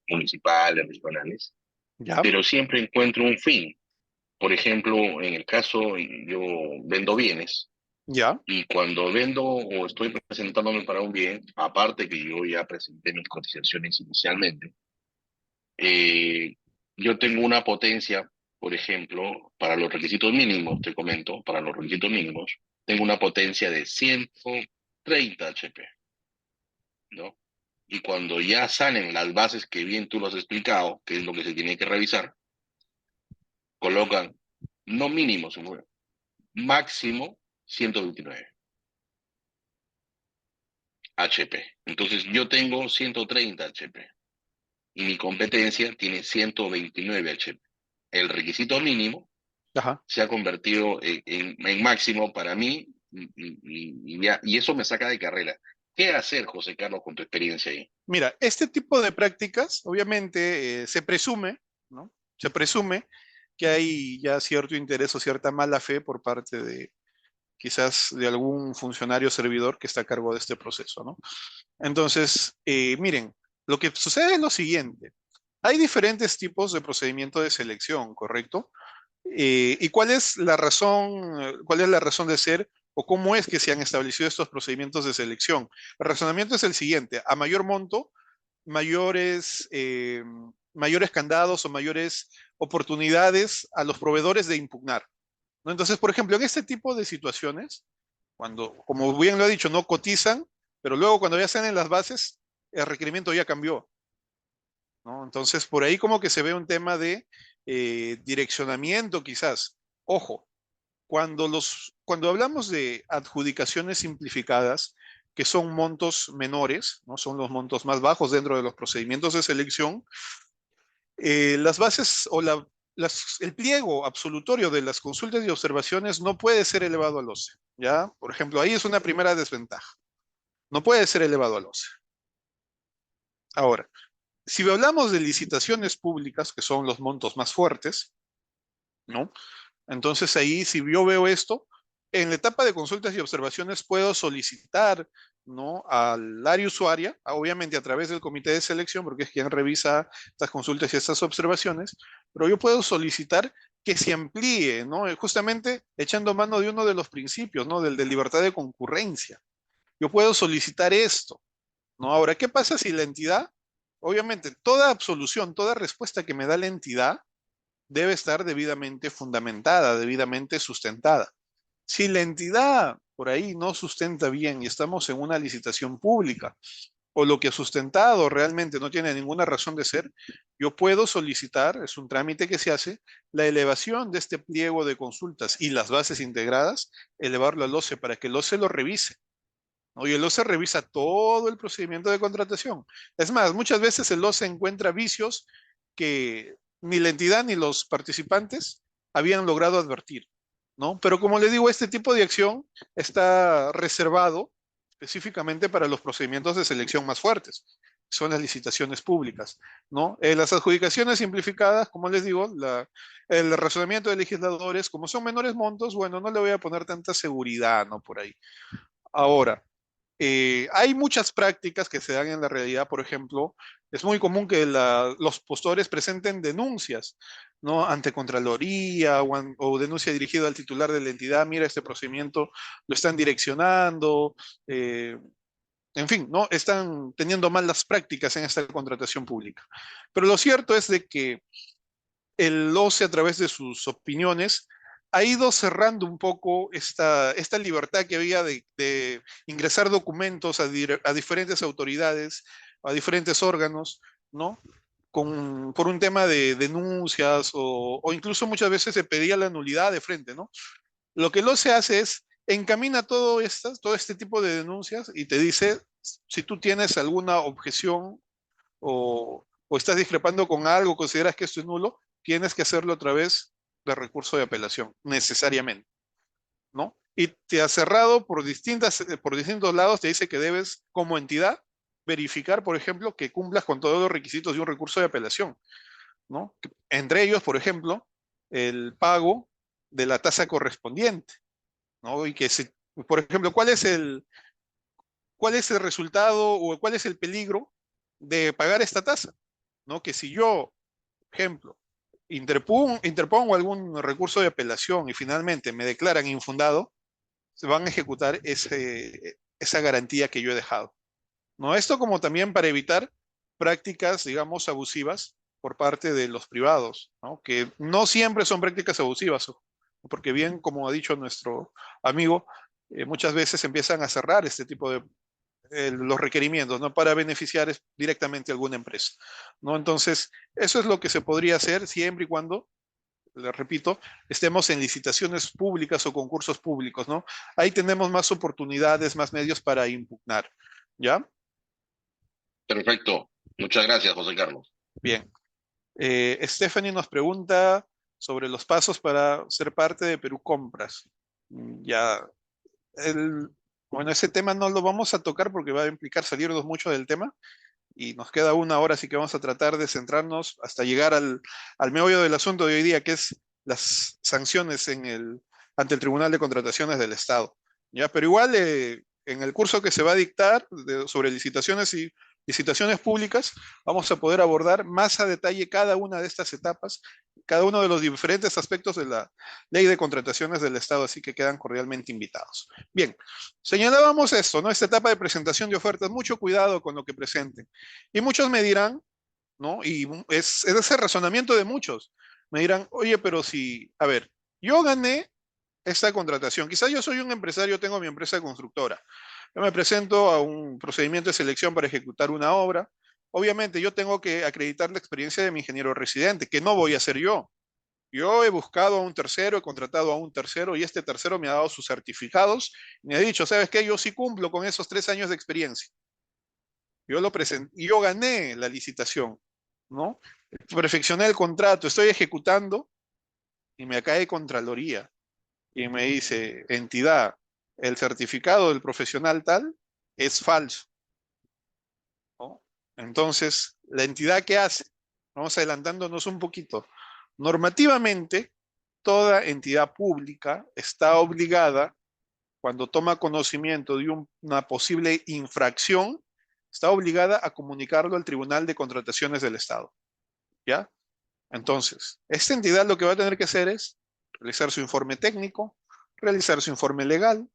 municipales, regionales,
¿Ya?
pero siempre encuentro un fin. Por ejemplo, en el caso, yo vendo bienes
¿Ya?
y cuando vendo o estoy presentándome para un bien, aparte que yo ya presenté mis cotizaciones inicialmente, eh, yo tengo una potencia, por ejemplo, para los requisitos mínimos, te comento, para los requisitos mínimos, tengo una potencia de 130 HP, ¿no? Y cuando ya salen las bases que bien tú lo has explicado, que es lo que se tiene que revisar, colocan no mínimo, sino máximo 129 HP. Entonces yo tengo 130 HP y mi competencia tiene 129 HP. El requisito mínimo
Ajá.
se ha convertido en máximo para mí y eso me saca de carrera. ¿Qué hacer, José Carlos, con tu experiencia ahí?
Mira, este tipo de prácticas, obviamente, se presume, ¿no? Se presume que hay ya cierto interés o cierta mala fe por parte de quizás de algún funcionario servidor que está a cargo de este proceso, ¿no? Entonces, miren, lo que sucede es lo siguiente. Hay diferentes tipos de procedimiento de selección, ¿correcto? ¿Y cuál es la razón de ser o cómo es que se han establecido estos procedimientos de selección? El razonamiento es el siguiente: a mayor monto, mayores, mayores candados o mayores oportunidades a los proveedores de impugnar, ¿no? Entonces, por ejemplo, en este tipo de situaciones, cuando, como bien lo ha dicho, no cotizan, pero luego cuando ya están en las bases, el requerimiento ya cambió, ¿no? Entonces, por ahí como que se ve un tema de direccionamiento quizás. Ojo, cuando hablamos de adjudicaciones simplificadas, que son montos menores, ¿no? Son los montos más bajos dentro de los procedimientos de selección, las bases o el pliego absolutorio de las consultas y observaciones no puede ser elevado al OCE, ¿ya? Por ejemplo, ahí es una primera desventaja. No puede ser elevado al OCE. Ahora, si hablamos de licitaciones públicas, que son los montos más fuertes, ¿no? Entonces ahí, si yo veo esto, en la etapa de consultas y observaciones puedo solicitar, ¿no? Al área usuaria, obviamente a través del comité de selección, porque es quien revisa estas consultas y estas observaciones, pero yo puedo solicitar que se amplíe, ¿no? Justamente echando mano de uno de los principios, ¿no? Del de libertad de concurrencia. Yo puedo solicitar esto, ¿no? Ahora, ¿qué pasa si la entidad, obviamente, toda absolución, toda respuesta que me da la entidad debe estar debidamente fundamentada, debidamente sustentada? Si la entidad por ahí no sustenta bien y estamos en una licitación pública, o lo que ha sustentado realmente no tiene ninguna razón de ser, yo puedo solicitar, es un trámite que se hace, la elevación de este pliego de consultas y las bases integradas, elevarlo al OCE para que el OCE lo revise, ¿no? Y el OCE revisa todo el procedimiento de contratación. Es más, muchas veces el OCE encuentra vicios que ni la entidad ni los participantes habían logrado advertir, ¿no? Pero como le digo, este tipo de acción está reservado específicamente para los procedimientos de selección más fuertes, son las licitaciones públicas, ¿no? Las adjudicaciones simplificadas, como les digo, el razonamiento de legisladores, como son menores montos, bueno, no le voy a poner tanta seguridad, ¿no? Por ahí. Ahora, hay muchas prácticas que se dan en la realidad. Por ejemplo, es muy común que los postores presenten denuncias, ¿no? Ante Contraloría o denuncia dirigida al titular de la entidad: mira, este procedimiento lo están direccionando, eh, en fin, ¿no? Están teniendo malas prácticas en esta contratación pública. Pero lo cierto es de que el OCE, a través de sus opiniones, ha ido cerrando un poco esta libertad que había de ingresar documentos a diferentes autoridades, a diferentes órganos, ¿no? Por un tema de denuncias o incluso muchas veces se pedía la nulidad de frente, ¿no? Lo que el OCE hace es encamina todo este tipo de denuncias y te dice si tú tienes alguna objeción o estás discrepando con algo, consideras que esto es nulo, tienes que hacerlo a través de recurso de apelación, necesariamente, ¿no? Y te ha cerrado por distintos lados, te dice que debes, como entidad, verificar, por ejemplo, que cumplas con todos los requisitos de un recurso de apelación, ¿no? Entre ellos, por ejemplo, el pago de la tasa correspondiente, ¿no? Y que, por ejemplo, ¿cuál es el resultado o cuál es el peligro de pagar esta tasa? ¿No? Que si yo, ejemplo, interpongo algún recurso de apelación y finalmente me declaran infundado, se van a ejecutar esa garantía que yo he dejado, ¿no? Esto como también para evitar prácticas, digamos, abusivas por parte de los privados, ¿no? Que no siempre son prácticas abusivas, porque bien, como ha dicho nuestro amigo, muchas veces empiezan a cerrar este tipo de los requerimientos, ¿no? Para beneficiar directamente a alguna empresa, ¿no? Entonces, eso es lo que se podría hacer siempre y cuando, le repito, estemos en licitaciones públicas o concursos públicos, ¿no? Ahí tenemos más oportunidades, más medios para impugnar, ¿ya?
Perfecto. Muchas gracias, José Carlos.
Bien. Stephanie nos pregunta sobre los pasos para ser parte de Perú Compras. Ya, bueno, ese tema no lo vamos a tocar porque va a implicar salirnos mucho del tema y nos queda una hora, así que vamos a tratar de centrarnos hasta llegar al meollo del asunto de hoy día, que es las sanciones ante el Tribunal de Contrataciones del Estado. ¿Ya? Pero igual, en el curso que se va a dictar sobre licitaciones y licitaciones públicas, vamos a poder abordar más a detalle cada una de estas etapas, cada uno de los diferentes aspectos de la Ley de Contrataciones del Estado, así que quedan cordialmente invitados. Bien, señalábamos esto, ¿no? Esta etapa de presentación de ofertas, mucho cuidado con lo que presenten. Y muchos me dirán, ¿no? Y es ese razonamiento de muchos. Me dirán, oye, pero si, a ver, yo gané esta contratación. Quizás yo soy un empresario, tengo mi empresa constructora. Yo me presento a un procedimiento de selección para ejecutar una obra. Obviamente yo tengo que acreditar la experiencia de mi ingeniero residente, que no voy a hacer yo. Yo he buscado a un tercero, he contratado a un tercero y este tercero me ha dado sus certificados y me ha dicho, ¿sabes qué? Yo sí cumplo con esos 3 años de experiencia. Yo lo presenté y yo gané la licitación, ¿no? Perfeccioné el contrato, estoy ejecutando y me cae Contraloría y me dice, entidad, el certificado del profesional tal es falso, ¿no? Entonces, la entidad que hace, vamos adelantándonos un poquito, normativamente, toda entidad pública está obligada, cuando toma conocimiento de una posible infracción, está obligada a comunicarlo al Tribunal de Contrataciones del Estado, ¿ya? Entonces, esta entidad lo que va a tener que hacer es realizar su informe técnico, realizar su informe legal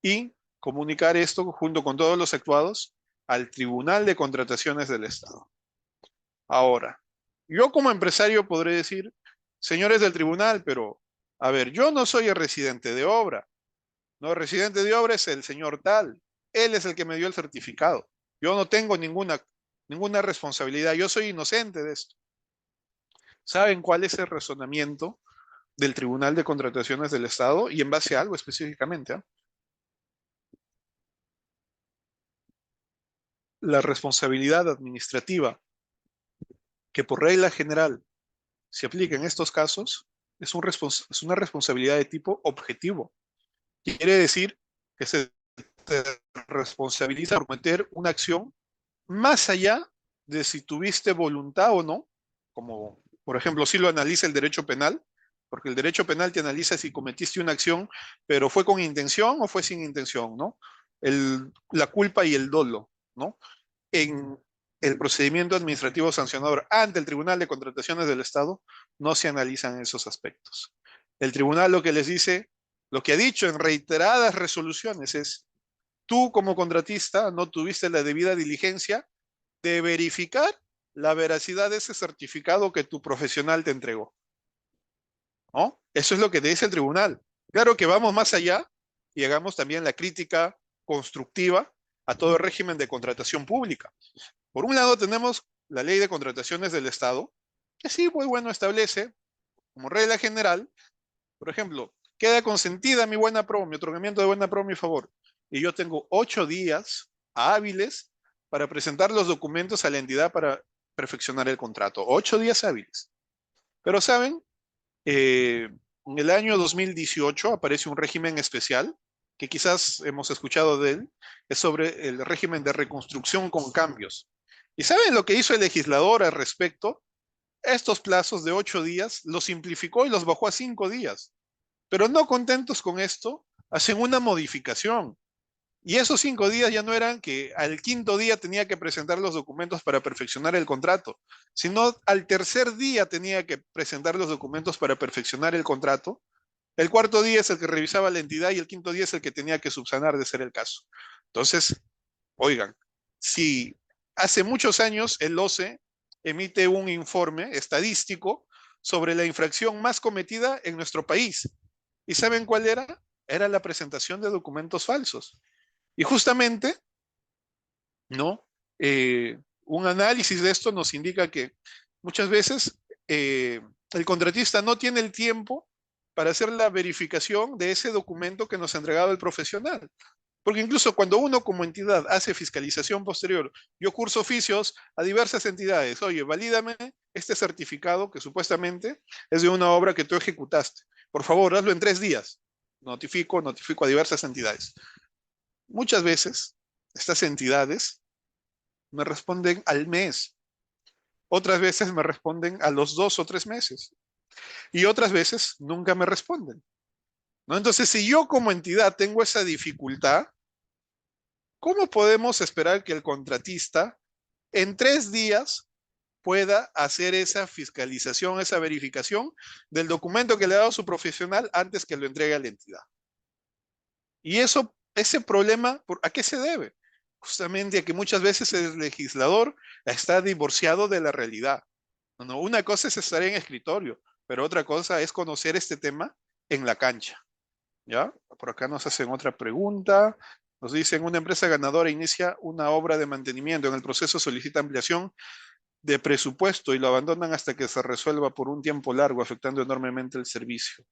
y comunicar esto junto con todos los actuados al Tribunal de Contrataciones del Estado. Ahora, yo como empresario podré decir, señores del tribunal, pero a ver, yo no soy el residente de obra. No, el residente de obra es el señor tal. Él es el que me dio el certificado. Yo no tengo ninguna responsabilidad. Yo soy inocente de esto. ¿Saben cuál es el razonamiento del Tribunal de Contrataciones del Estado y en base a algo específicamente? La responsabilidad administrativa que por regla general se aplica en estos casos es una responsabilidad de tipo objetivo. Quiere decir que se te responsabiliza por cometer una acción más allá de si tuviste voluntad o no, como por ejemplo si lo analiza el derecho penal, porque el derecho penal te analiza si cometiste una acción, pero fue con intención o fue sin intención, ¿no? La culpa y el dolo, ¿no? En el procedimiento administrativo sancionador ante el Tribunal de Contrataciones del Estado no se analizan esos aspectos. El tribunal lo que les dice, lo que ha dicho en reiteradas resoluciones es, tú como contratista no tuviste la debida diligencia de verificar la veracidad de ese certificado que tu profesional te entregó, ¿no? Eso es lo que te dice el tribunal. Claro que vamos más allá y hagamos también la crítica constructiva a todo el régimen de contratación pública. Por un lado tenemos la Ley de Contrataciones del Estado, que sí, pues bueno, establece como regla general, por ejemplo, queda consentida mi buena pro, mi otorgamiento de buena pro a mi favor, y yo tengo 8 días hábiles para presentar los documentos a la entidad para perfeccionar el contrato. 8 días hábiles. Pero saben, en el año 2018 aparece un régimen especial, que quizás hemos escuchado de él, es sobre el régimen de reconstrucción con cambios. ¿Y saben lo que hizo el legislador al respecto? Estos plazos de 8 días los simplificó y los bajó a 5 días. Pero no contentos con esto, hacen una modificación. Y esos 5 días ya no eran que al quinto día tenía que presentar los documentos para perfeccionar el contrato, sino al tercer día tenía que presentar los documentos para perfeccionar el contrato. El cuarto día es el que revisaba la entidad y el quinto día es el que tenía que subsanar de ser el caso. Entonces, oigan, si hace muchos años el OCE emite un informe estadístico sobre la infracción más cometida en nuestro país. ¿Y saben cuál era? Era la presentación de documentos falsos. Y justamente, ¿no? Un análisis de esto nos indica que muchas veces el contratista no tiene el tiempo para hacer la verificación de ese documento que nos ha entregado el profesional. Porque incluso cuando uno como entidad hace fiscalización posterior, yo curso oficios a diversas entidades, oye, valídame este certificado que supuestamente es de una obra que tú ejecutaste. Por favor, hazlo en 3 días. Notifico a diversas entidades. Muchas veces estas entidades me responden al mes, otras veces me responden a los 2 o 3 meses y otras veces nunca me responden, ¿no? Entonces, si yo como entidad tengo esa dificultad, ¿cómo podemos esperar que el contratista en 3 días pueda hacer esa fiscalización, esa verificación del documento que le ha dado su profesional antes que lo entregue a la entidad? Y eso, ese problema, ¿a qué se debe? Justamente a que muchas veces el legislador está divorciado de la realidad. No, una cosa es estar en escritorio, pero otra cosa es conocer este tema en la cancha. ¿Ya? Por acá nos hacen otra pregunta. Nos dicen, una empresa ganadora inicia una obra de mantenimiento. En el proceso solicita ampliación de presupuesto y lo abandonan hasta que se resuelva por un tiempo largo, afectando enormemente el servicio.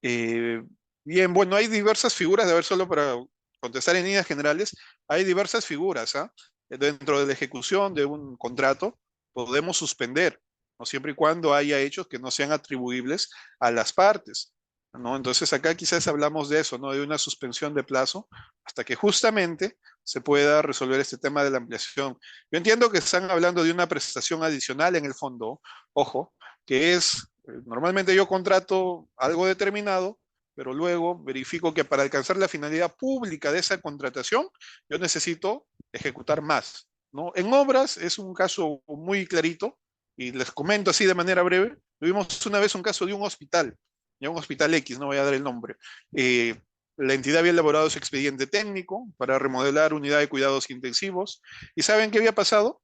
Eh, Bien, bueno, hay diversas figuras, de ver, solo para contestar en líneas generales, hay diversas figuras, ¿ah? Dentro de la ejecución de un contrato podemos suspender, ¿no? Siempre y cuando haya hechos que no sean atribuibles a las partes, ¿no? Entonces acá quizás hablamos de eso, ¿no? De una suspensión de plazo hasta que justamente se pueda resolver este tema de la ampliación. Yo entiendo que están hablando de una prestación adicional en el fondo, ojo, que es, normalmente yo contrato algo determinado, pero luego verifico que para alcanzar la finalidad pública de esa contratación, yo necesito ejecutar más, ¿no? En obras es un caso muy clarito, y les comento así de manera breve. Tuvimos una vez un caso de un hospital, ya un hospital X, no voy a dar el nombre. La entidad había elaborado su expediente técnico para remodelar unidad de cuidados intensivos. ¿Y saben qué había pasado?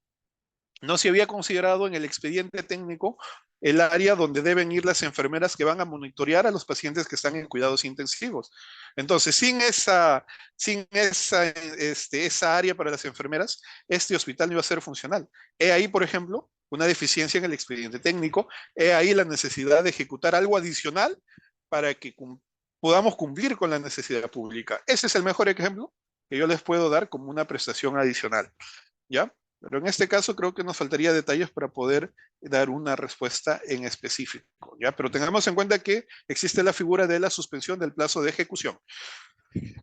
No se había considerado en el expediente técnico el área donde deben ir las enfermeras que van a monitorear a los pacientes que están en cuidados intensivos. Entonces, esa área para las enfermeras, este hospital no iba a ser funcional. He ahí, por ejemplo, una deficiencia en el expediente técnico. He ahí la necesidad de ejecutar algo adicional para que podamos cumplir con la necesidad pública. Ese es el mejor ejemplo que yo les puedo dar como una prestación adicional, ¿ya? Pero en este caso creo que nos faltaría detalles para poder dar una respuesta en específico, ¿ya? Pero tengamos en cuenta que existe la figura de la suspensión del plazo de ejecución.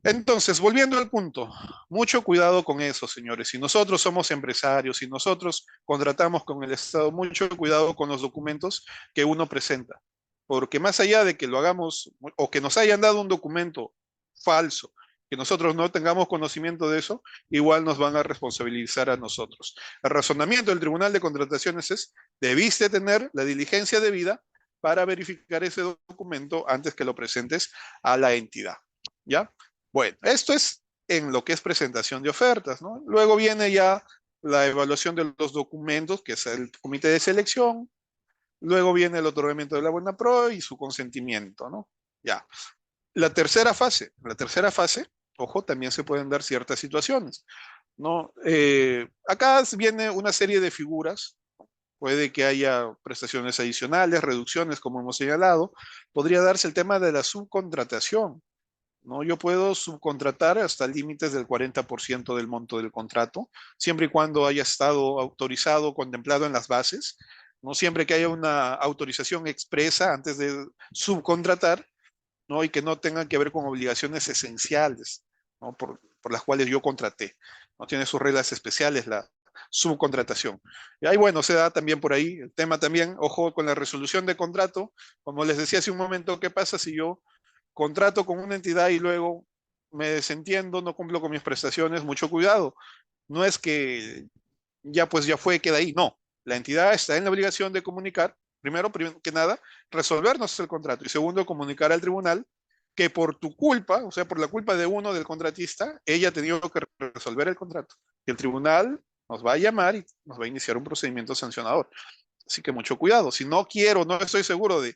Entonces, volviendo al punto, mucho cuidado con eso, señores. Si nosotros somos empresarios, si nosotros contratamos con el Estado, mucho cuidado con los documentos que uno presenta. Porque más allá de que lo hagamos o que nos hayan dado un documento falso, que nosotros no tengamos conocimiento de eso, igual nos van a responsabilizar a nosotros. El razonamiento del Tribunal de Contrataciones es, debiste tener la diligencia debida para verificar ese documento antes que lo presentes a la entidad, ¿ya? Bueno, esto es en lo que es presentación de ofertas, ¿no? Luego viene ya la evaluación de los documentos, que es el comité de selección. Luego viene el otorgamiento de la buena pro y su consentimiento, ¿no? Ya. La tercera fase, ojo, también se pueden dar ciertas situaciones, ¿no? Acá viene una serie de figuras. Puede que haya prestaciones adicionales, reducciones, como hemos señalado. Podría darse el tema de la subcontratación, ¿no? Yo puedo subcontratar hasta límites del 40% del monto del contrato, siempre y cuando haya estado autorizado, contemplado en las bases. No siempre que haya una autorización expresa antes de subcontratar, ¿no? Y que no tengan que ver con obligaciones esenciales, ¿no? Por las cuales yo contraté. No tiene sus reglas especiales la subcontratación. Y ahí, bueno, se da también por ahí el tema también, ojo con la resolución de contrato. Como les decía hace un momento, ¿qué pasa si yo contrato con una entidad y luego me desentiendo, no cumplo con mis prestaciones? Mucho cuidado. No es que ya pues ya fue, queda ahí. No, la entidad está en la obligación de comunicar, primero que nada, resolvernos el contrato y segundo, comunicar al tribunal que por tu culpa, o sea, por la culpa de uno del contratista, ella ha tenido que resolver el contrato. Y el tribunal nos va a llamar y nos va a iniciar un procedimiento sancionador. Así que mucho cuidado. Si no quiero, no estoy seguro de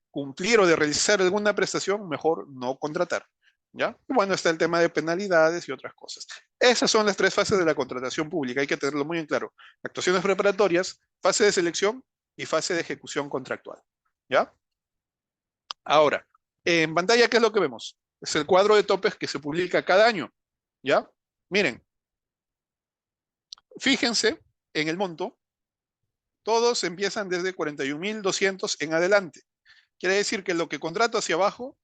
cumplir o de realizar alguna prestación, mejor no contratar. ¿Ya? Y bueno, está el tema de penalidades y otras cosas. Esas son las tres fases de la contratación pública, hay que tenerlo muy en claro. Actuaciones preparatorias, fase de selección y fase de ejecución contractual. ¿Ya? Ahora, en pantalla, ¿qué es lo que vemos? Es el cuadro de topes que se publica cada año. ¿Ya? Miren, fíjense en el monto, todos empiezan desde 41.200 en adelante. Quiere decir que lo que contrato hacia abajo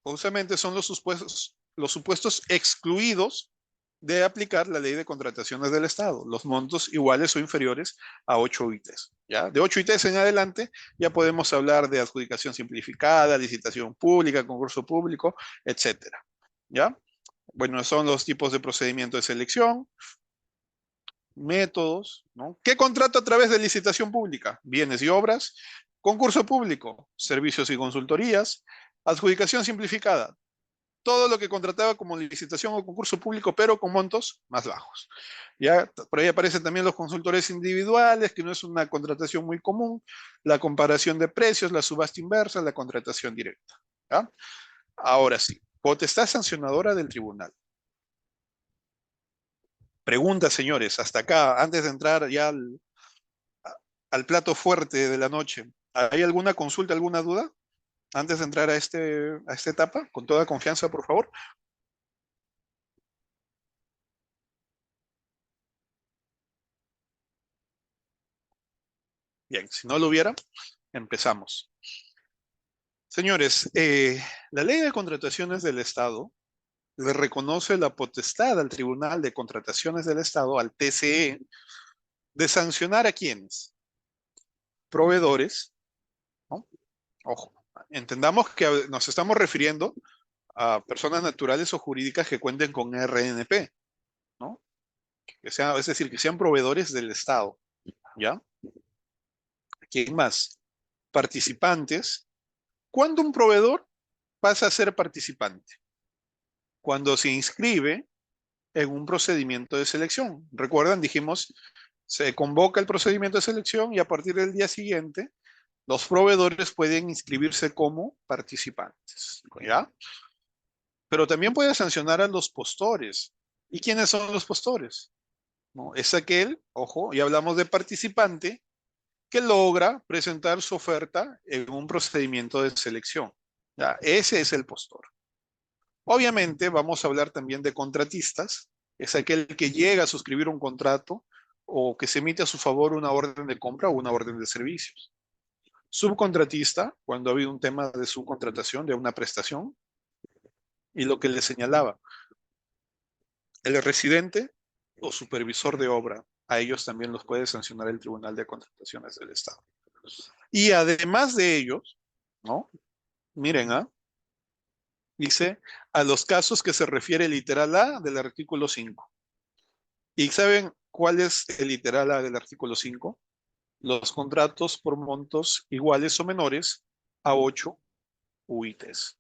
justamente son los supuestos excluidos de aplicar la ley de contrataciones del Estado, los montos iguales o inferiores a 8 UITs. ¿Ya? De 8 UITs en adelante ya podemos hablar de adjudicación simplificada, licitación pública, concurso público, etcétera. ¿Ya? Bueno, son los tipos de procedimiento de selección, métodos, ¿no? ¿Qué contrato a través de licitación pública? Bienes y obras, concurso público, servicios y consultorías, adjudicación simplificada, todo lo que contrataba como licitación o concurso público, pero con montos más bajos. Ya por ahí aparecen también los consultores individuales, que no es una contratación muy común, la comparación de precios, la subasta inversa, la contratación directa. ¿Ya? Ahora sí, potestad sancionadora del tribunal. Pregunta, señores, hasta acá, antes de entrar ya al plato fuerte de la noche, ¿hay alguna consulta, alguna duda? Antes de entrar a esta etapa, con toda confianza, por favor. Bien, si no lo hubiera, empezamos. Señores, la ley de contrataciones del Estado le reconoce la potestad al Tribunal de Contrataciones del Estado, al TCE, de sancionar a quienes, proveedores, ¿no? Ojo, entendamos que nos estamos refiriendo a personas naturales o jurídicas que cuenten con RNP, ¿no? Es decir, que sean proveedores del Estado, ¿ya? ¿Quién más? Participantes. ¿Cuándo un proveedor pasa a ser participante? Cuando se inscribe en un procedimiento de selección. ¿Recuerdan? Dijimos, se convoca el procedimiento de selección y a partir del día siguiente, los proveedores pueden inscribirse como participantes. ¿Ya? Pero también puede sancionar a los postores. ¿Y quiénes son los postores? ¿No? Es aquel, ojo, y hablamos de participante, que logra presentar su oferta en un procedimiento de selección. ¿Ya? Ese es el postor. Obviamente vamos a hablar también de contratistas, es aquel que llega a suscribir un contrato o que se emite a su favor una orden de compra o una orden de servicios. Subcontratista, cuando ha habido un tema de subcontratación de una prestación, y lo que le señalaba, el residente o supervisor de obra, a ellos también los puede sancionar el Tribunal de Contrataciones del Estado. Y además de ellos, ¿no? Miren, dice, a los casos que se refiere el literal A del artículo 5. ¿Y saben cuál es el literal A del artículo 5? Los contratos por montos iguales o menores a 8 UITs.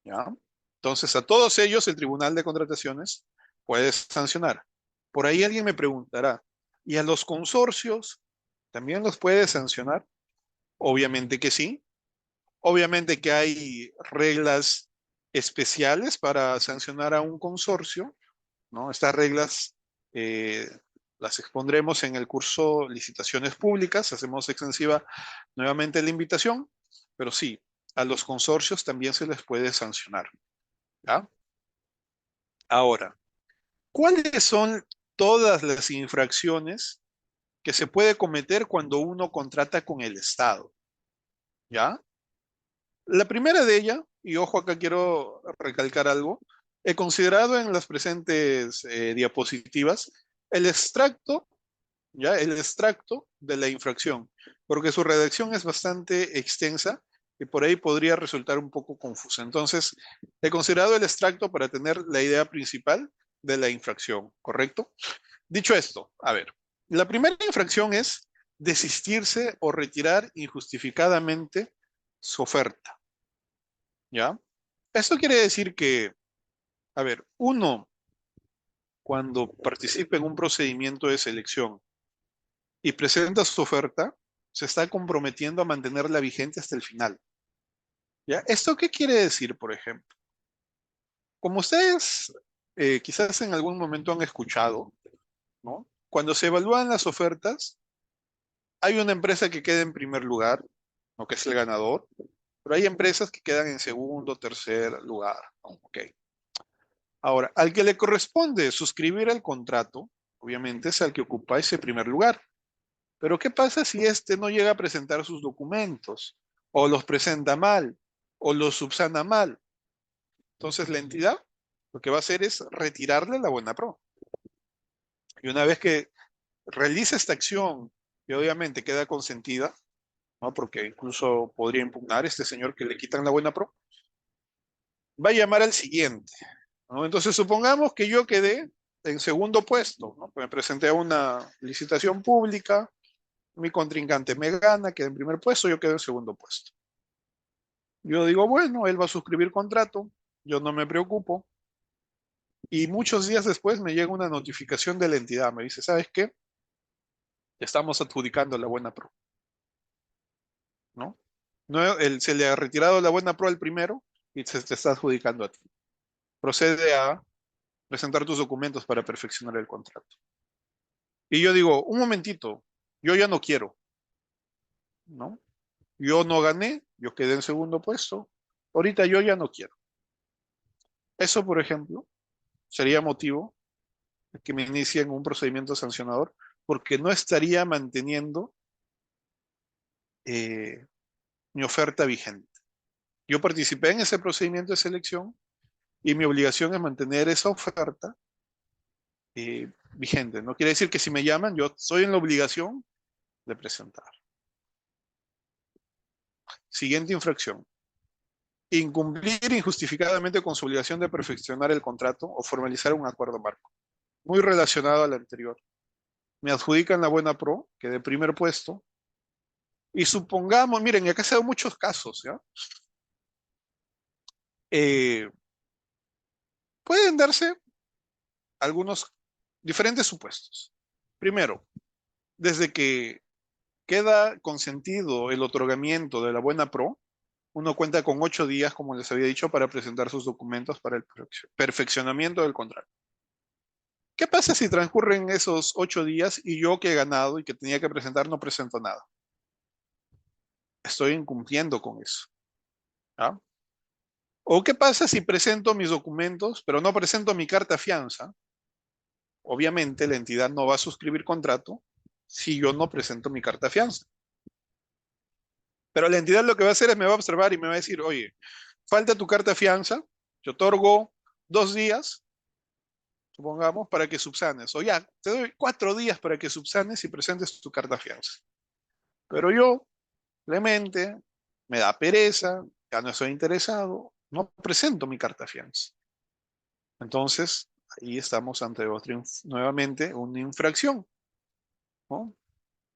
¿Ya? Entonces, a todos ellos el Tribunal de Contrataciones puede sancionar. Por ahí alguien me preguntará, ¿y a los consorcios también los puede sancionar? Obviamente que sí. Obviamente que hay reglas especiales para sancionar a un consorcio, ¿no? Estas reglas las expondremos en el curso Licitaciones Públicas, hacemos extensiva nuevamente la invitación, pero sí, a los consorcios también se les puede sancionar. ¿Ya? Ahora, ¿cuáles son todas las infracciones que se puede cometer cuando uno contrata con el Estado. ¿Ya? La primera de ellas, y ojo acá quiero recalcar algo, he considerado en las presentes diapositivas el extracto, ¿ya? El extracto de la infracción, porque su redacción es bastante extensa y por ahí podría resultar un poco confusa. Entonces, he considerado el extracto para tener la idea principal de la infracción, ¿correcto? Dicho esto, a ver, la primera infracción es desistirse o retirar injustificadamente su oferta, ¿ya? Esto quiere decir que, a ver, uno, cuando participa en un procedimiento de selección y presenta su oferta, se está comprometiendo a mantenerla vigente hasta el final, ¿ya? ¿Esto qué quiere decir, por ejemplo? Como ustedes quizás en algún momento han escuchado, ¿no? Cuando se evalúan las ofertas, hay una empresa que queda en primer lugar, ¿no? Que es el ganador, pero hay empresas que quedan en segundo, tercer lugar, ¿no? Ok. Ahora, al que le corresponde suscribir el contrato, obviamente es al que ocupa ese primer lugar. Pero ¿qué pasa si este no llega a presentar sus documentos? O los presenta mal, o los subsana mal. Entonces la entidad lo que va a hacer es retirarle la buena pro. Y una vez que realiza esta acción, y obviamente queda consentida, ¿no? Porque incluso podría impugnar a este señor que le quitan la buena pro, va a llamar al siguiente, ¿no? Entonces supongamos que yo quedé en segundo puesto, ¿no? Me presenté a una licitación pública, mi contrincante me gana, queda en primer puesto, yo quedo en segundo puesto. Yo digo, bueno, él va a suscribir contrato, yo no me preocupo, y muchos días después me llega una notificación de la entidad, me dice, ¿sabes qué? Estamos adjudicando la buena pro, ¿no? No, se le ha retirado la buena pro al primero y se te está adjudicando a ti. Procede a presentar tus documentos para perfeccionar el contrato. Y yo digo, un momentito, yo ya no quiero, ¿no? Yo no gané, yo quedé en segundo puesto, ahorita yo ya no quiero. Eso, por ejemplo, sería motivo de que me inicien un procedimiento sancionador porque no estaría manteniendo eh, mi oferta vigente. Yo participé en ese procedimiento de selección y mi obligación es mantener esa oferta vigente. No quiere decir que si me llaman, yo estoy en la obligación de presentar. Siguiente infracción. Incumplir injustificadamente con su obligación de perfeccionar el contrato o formalizar un acuerdo marco. Muy relacionado al anterior. Me adjudican la buena pro, que de primer puesto, y supongamos, miren, acá se dan muchos casos, ¿ya? Eh, pueden darse algunos diferentes supuestos. Primero, desde que queda consentido el otorgamiento de la buena pro, uno cuenta con 8 días, como les había dicho, para presentar sus documentos para el perfeccionamiento del contrato. ¿Qué pasa si transcurren esos 8 días y yo que he ganado y que tenía que presentar no presento nada? Estoy incumpliendo con eso. ¿Ah? ¿O qué pasa si presento mis documentos, pero no presento mi carta fianza? Obviamente la entidad no va a suscribir contrato si yo no presento mi carta fianza. Pero la entidad lo que va a hacer es me va a observar y me va a decir, oye, falta tu carta fianza, te otorgo 2 días, supongamos, para que subsanes. O ya, te doy 4 días para que subsanes y presentes tu carta fianza. Pero yo, simplemente, me da pereza, ya no estoy interesado, no presento mi carta fianza. Entonces, ahí estamos ante otra, nuevamente, una infracción, ¿no?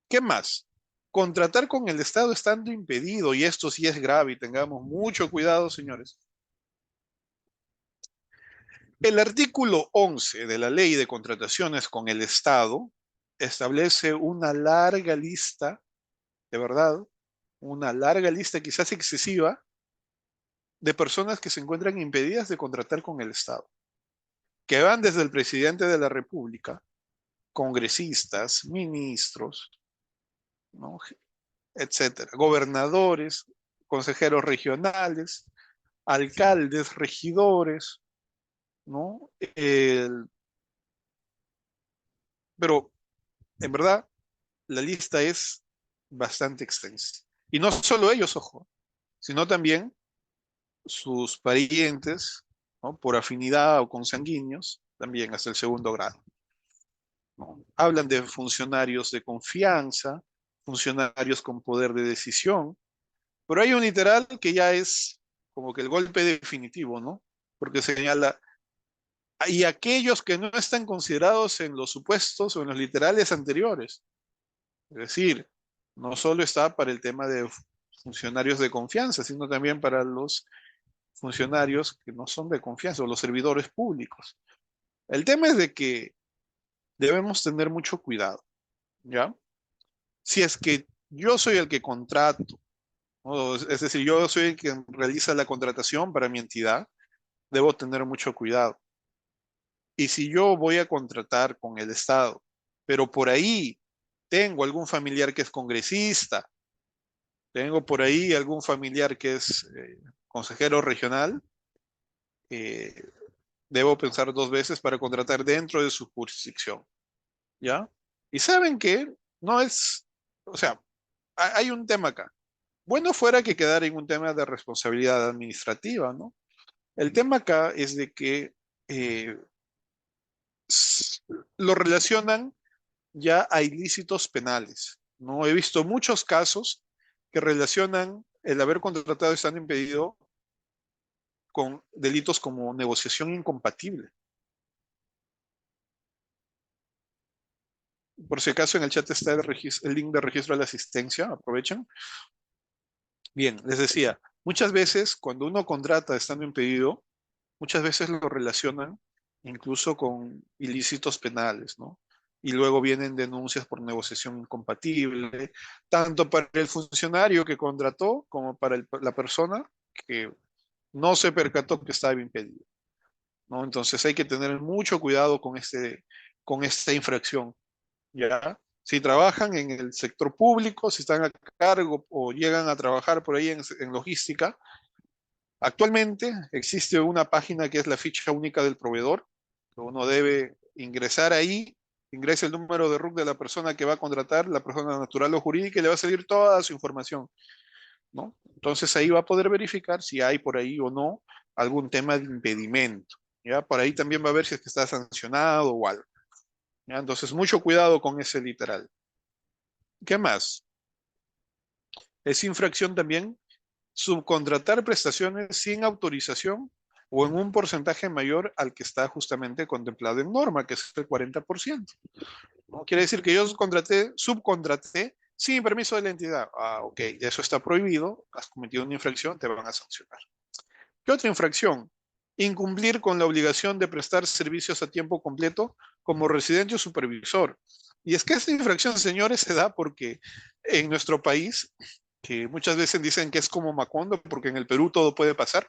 ¿Qué más? Contratar con el Estado estando impedido, y esto sí es grave, y tengamos mucho cuidado, señores. El artículo 11 de la Ley de Contrataciones con el Estado establece una larga lista, de verdad, una larga lista quizás excesiva, de personas que se encuentran impedidas de contratar con el Estado, que van desde el presidente de la República, congresistas, ministros, ¿no? Etcétera, gobernadores, consejeros regionales, alcaldes, regidores, ¿no? Pero en verdad la lista es bastante extensa. Y no solo ellos, ojo, sino también sus parientes, ¿no? Por afinidad o consanguíneos, también hasta el segundo grado, ¿no? Hablan de funcionarios de confianza, funcionarios con poder de decisión, pero hay un literal que ya es como que el golpe definitivo, ¿no? Porque señala, y aquellos que no están considerados en los supuestos o en los literales anteriores. Es decir, no solo está para el tema de funcionarios de confianza, sino también para los funcionarios que no son de confianza o los servidores públicos. El tema es de que debemos tener mucho cuidado, ¿ya? Si es que yo soy el que contrato, ¿no? Es decir, yo soy el que realiza la contratación para mi entidad, debo tener mucho cuidado. Y si yo voy a contratar con el Estado, pero por ahí tengo algún familiar que es congresista, tengo por ahí algún familiar que es consejero regional, eh, debo pensar dos veces para contratar dentro de su jurisdicción, ¿ya? Y saben que no es, o sea, hay un tema acá. Bueno fuera que quedara en un tema de responsabilidad administrativa, ¿no? El tema acá es de que eh, lo relacionan ya a ilícitos penales, ¿no? He visto muchos casos que relacionan el haber contratado estando impedido con delitos como negociación incompatible. Por si acaso en el chat está el link de registro de la asistencia, aprovechen. Bien, les decía, muchas veces cuando uno contrata estando impedido, muchas veces lo relacionan incluso con ilícitos penales, ¿no? Y luego vienen denuncias por negociación incompatible, tanto para el funcionario que contrató como para la persona que no se percató que estaba impedido, ¿no? Entonces hay que tener mucho cuidado con esta infracción, ¿ya? Si trabajan en el sector público, si están a cargo o llegan a trabajar por ahí en logística, actualmente existe una página que es la ficha única del proveedor, que uno debe ingresar ahí, ingresa el número de RUC de la persona que va a contratar, la persona natural o jurídica, y le va a salir toda su información, ¿no? Entonces ahí va a poder verificar si hay por ahí o no algún tema de impedimento, ¿ya? Por ahí también va a ver si es que está sancionado o algo, ¿ya? Entonces mucho cuidado con ese literal. ¿Qué más? Es infracción también subcontratar prestaciones sin autorización o en un porcentaje mayor al que está justamente contemplado en norma, que es el 40%. ¿No? Quiere decir que yo subcontraté sin permiso de la entidad. Ah, ok, eso está prohibido, has cometido una infracción, te van a sancionar. ¿Qué otra infracción? Incumplir con la obligación de prestar servicios a tiempo completo como residente o supervisor. Y es que esta infracción, señores, se da porque en nuestro país, que muchas veces dicen que es como Macondo, porque en el Perú todo puede pasar,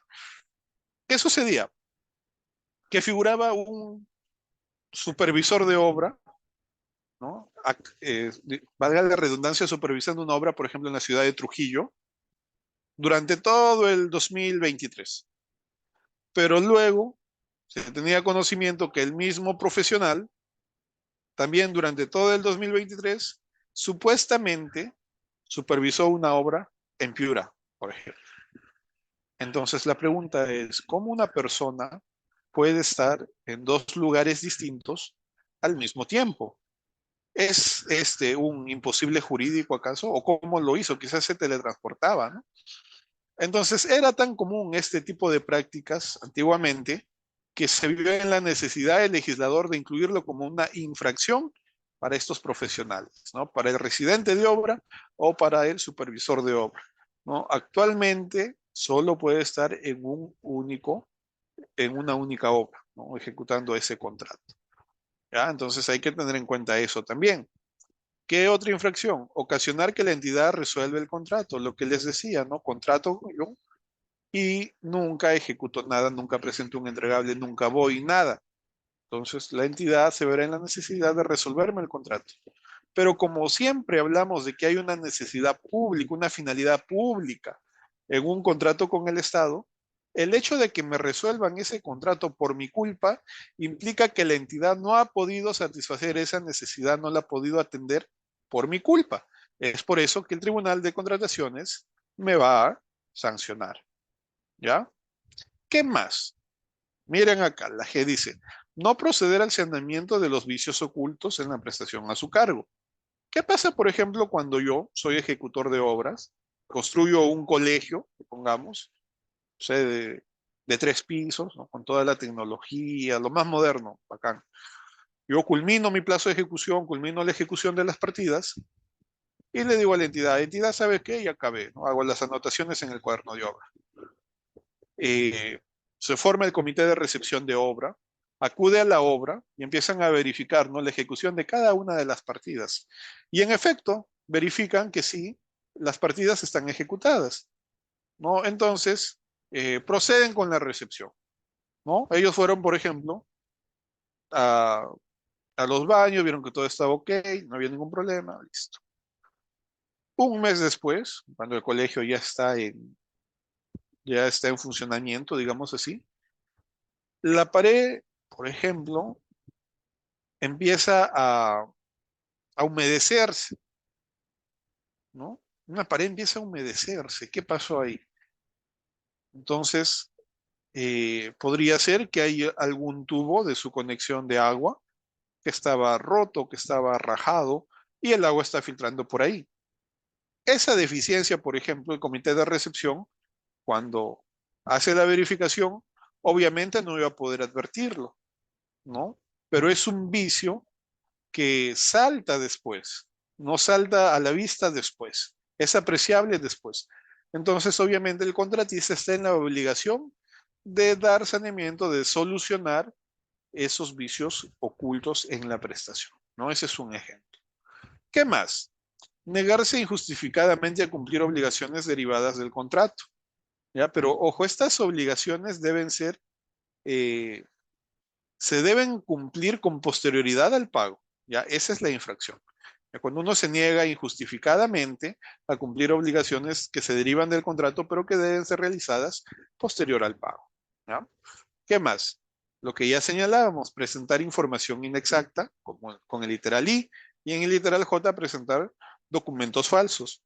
¿qué sucedía? Que figuraba un supervisor de obra, ¿no? Valga la redundancia, supervisando una obra, por ejemplo, en la ciudad de Trujillo, durante todo el 2023. Pero luego se tenía conocimiento que el mismo profesional, también durante todo el 2023, supuestamente supervisó una obra en Piura, por ejemplo. Entonces la pregunta es, ¿cómo una persona puede estar en dos lugares distintos al mismo tiempo? ¿Es este un imposible jurídico acaso? ¿O cómo lo hizo? Quizás se teletransportaba, ¿no? Entonces era tan común este tipo de prácticas antiguamente que se vio en la necesidad del legislador de incluirlo como una infracción para estos profesionales, ¿no? Para el residente de obra o para el supervisor de obra, ¿no? Actualmente solo puede estar en una única obra, ¿no? Ejecutando ese contrato, ¿ya? Entonces hay que tener en cuenta eso también. ¿Qué otra infracción? Ocasionar que la entidad resuelva el contrato, lo que les decía, ¿no? Contrato yo y nunca ejecuto nada, nunca presento un entregable, nunca voy, nada. Entonces la entidad se verá en la necesidad de resolverme el contrato. Pero como siempre hablamos de que hay una necesidad pública, una finalidad pública en un contrato con el Estado, el hecho de que me resuelvan ese contrato por mi culpa implica que la entidad no ha podido satisfacer esa necesidad, no la ha podido atender por mi culpa. Es por eso que el Tribunal de Contrataciones me va a sancionar. ¿Ya? ¿Qué más? Miren acá, la G dice, no proceder al saneamiento de los vicios ocultos en la prestación a su cargo. ¿Qué pasa, por ejemplo, cuando yo soy ejecutor de obras, construyo un colegio, pongamos, o sea, de 3 pisos, ¿no? Con toda la tecnología, lo más moderno, bacán. Yo culmino mi plazo de ejecución, culmino la ejecución de las partidas y le digo a la entidad, ¿sabe qué? Ya acabé, ¿no? Hago las anotaciones en el cuaderno de obra. Se forma el comité de recepción de obra, acude a la obra y empiezan a verificar, ¿no?, la ejecución de cada una de las partidas. Y en efecto, verifican que sí, las partidas están ejecutadas, ¿no? Entonces, proceden con la recepción, ¿no? Ellos fueron, por ejemplo, a, a los baños, vieron que todo estaba ok, no había ningún problema, listo. Un mes después, cuando el colegio ya está en funcionamiento, digamos así, la pared, por ejemplo, empieza a humedecerse, ¿no? Una pared empieza a humedecerse. ¿Qué pasó ahí? Entonces, podría ser que hay algún tubo de su conexión de agua que estaba roto, que estaba rajado, y el agua está filtrando por ahí. Esa deficiencia, por ejemplo, el comité de recepción, cuando hace la verificación, obviamente no iba a poder advertirlo, ¿no? Pero es un vicio que salta después, no salta a la vista después, es apreciable después. Entonces, obviamente, el contratista está en la obligación de dar saneamiento, de solucionar esos vicios ocultos en la prestación, ¿no? Ese es un ejemplo. ¿Qué más? Negarse injustificadamente a cumplir obligaciones derivadas del contrato, ¿ya? Pero ojo, estas obligaciones eh, se deben cumplir con posterioridad al pago, ¿ya? Esa es la infracción. Cuando uno se niega injustificadamente a cumplir obligaciones que se derivan del contrato, pero que deben ser realizadas posterior al pago, ¿ya? ¿Qué más? Lo que ya señalábamos, presentar información inexacta, como con el literal I, y en el literal J presentar documentos falsos.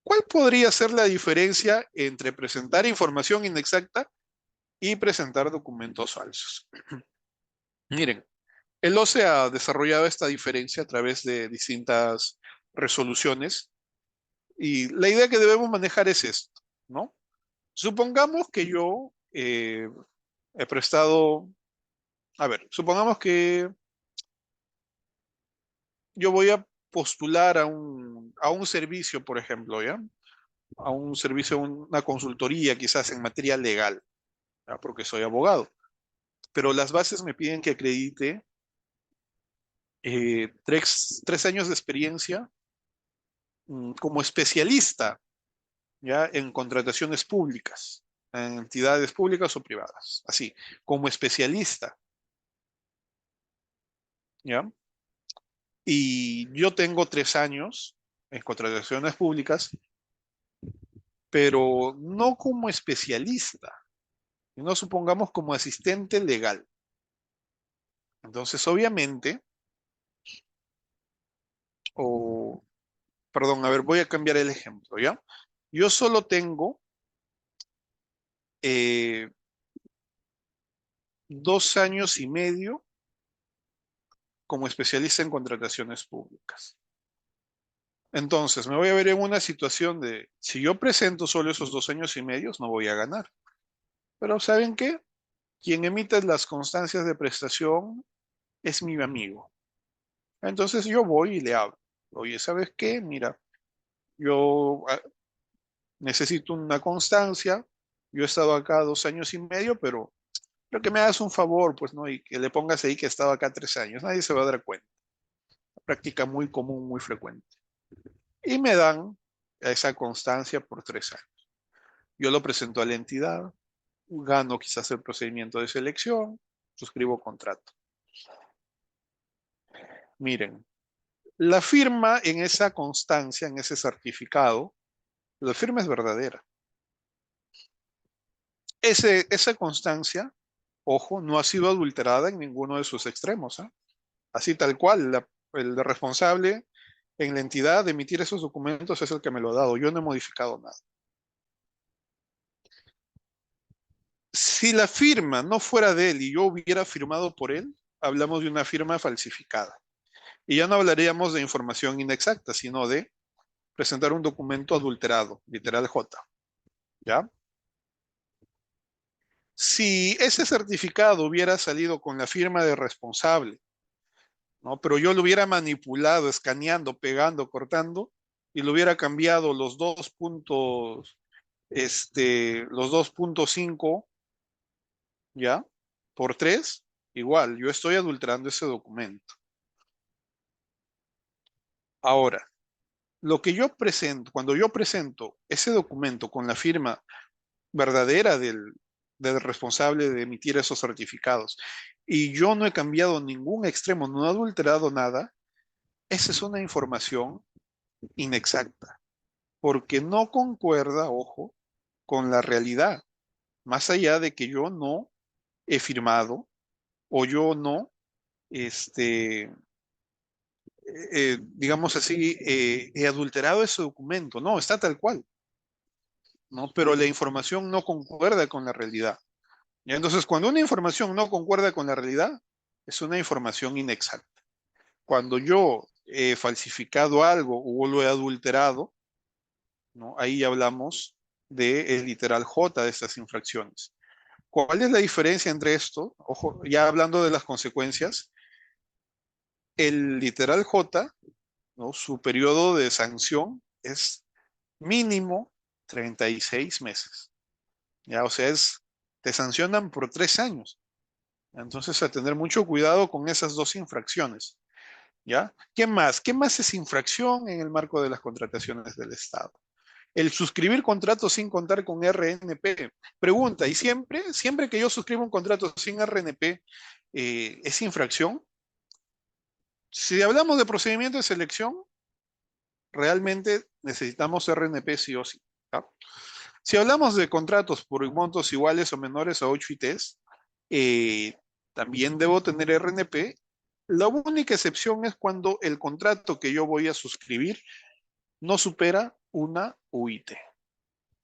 ¿Cuál podría ser la diferencia entre presentar información inexacta y presentar documentos falsos? Miren, el OCE ha desarrollado esta diferencia a través de distintas resoluciones y la idea que debemos manejar es esto, ¿no? Supongamos que yo he prestado, a ver, supongamos que yo voy a postular a un servicio, por ejemplo, ¿ya? A un servicio, una consultoría quizás en materia legal, ¿ya? Porque soy abogado. Pero las bases me piden que acredite 3 años de experiencia como especialista, ¿ya? En contrataciones públicas, en entidades públicas o privadas, así, como especialista, ¿ya? Y yo tengo 3 años en contrataciones públicas, pero no como especialista, sino supongamos como asistente legal. Entonces, obviamente, o, perdón, a ver, voy a cambiar el ejemplo, ¿ya? Yo solo tengo 2 años y medio como especialista en contrataciones públicas. Entonces, me voy a ver en una situación de, si yo presento solo esos 2 años y medio, no voy a ganar. Pero ¿saben qué? Quien emite las constancias de prestación es mi amigo. Entonces yo voy y le hablo. Oye, ¿sabes qué? Mira, yo necesito una constancia. Yo he estado acá 2 años y medio, pero creo que me hagas un favor, pues, ¿no? Y que le pongas ahí que he estado acá 3 años. Nadie se va a dar cuenta. Práctica muy común, muy frecuente. Y me dan esa constancia por 3 años. Yo lo presento a la entidad, gano quizás el procedimiento de selección, suscribo contrato. Miren, la firma en esa constancia, en ese certificado, la firma es verdadera. Esa constancia, ojo, no ha sido adulterada en ninguno de sus extremos, ¿eh? Así tal cual, el responsable en la entidad de emitir esos documentos es el que me lo ha dado. Yo no he modificado nada. Si la firma no fuera de él y yo hubiera firmado por él, hablamos de una firma falsificada. Y ya no hablaríamos de información inexacta, sino de presentar un documento adulterado, literal J. ¿Ya? Si ese certificado hubiera salido con la firma de responsable, ¿no? Pero yo lo hubiera manipulado, escaneando, pegando, cortando, y lo hubiera cambiado los dos puntos, los 2.5, ¿ya? Por 3, igual, yo estoy adulterando ese documento. Ahora, lo que yo presento, cuando yo presento ese documento con la firma verdadera del responsable de emitir esos certificados, y yo no he cambiado ningún extremo, no he adulterado nada, esa es una información inexacta, porque no concuerda, ojo, con la realidad, más allá de que yo no he firmado o yo no, digamos así, he adulterado ese documento. No, está tal cual, ¿no? Pero la información no concuerda con la realidad. Y entonces, cuando una información no concuerda con la realidad, es una información inexacta. Cuando yo he falsificado algo o lo he adulterado, ¿no? Ahí ya hablamos de el literal J de estas infracciones. ¿Cuál es la diferencia entre esto? Ojo, ya hablando de las consecuencias, el literal J, ¿no? Su periodo de sanción es mínimo 36 meses. Ya, o sea, te sancionan por 3 años. Entonces, a tener mucho cuidado con esas dos infracciones. ¿Ya? ¿Qué más? ¿Qué más es infracción en el marco de las contrataciones del Estado? El suscribir contratos sin contar con RNP. Pregunta, ¿y siempre que yo suscribo un contrato sin RNP, es infracción? Si hablamos de procedimiento de selección, realmente necesitamos RNP sí o sí. ¿Ya? Si hablamos de contratos por montos iguales o menores a 8 ITs, también debo tener RNP. La única excepción es cuando el contrato que yo voy a suscribir no supera una UIT.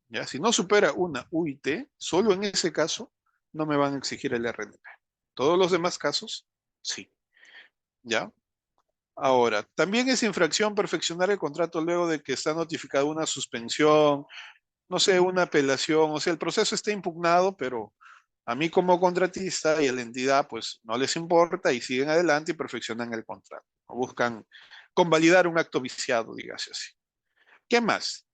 ¿Ya? Si no supera una UIT, solo en ese caso no me van a exigir el RNP. Todos los demás casos, sí. ¿Ya? Ahora, también es infracción perfeccionar el contrato luego de que está notificada una suspensión, no sé, una apelación, o sea, el proceso está impugnado, pero a mí como contratista y a la entidad, pues no les importa y siguen adelante y perfeccionan el contrato. O buscan convalidar un acto viciado, dígase así. ¿Qué más?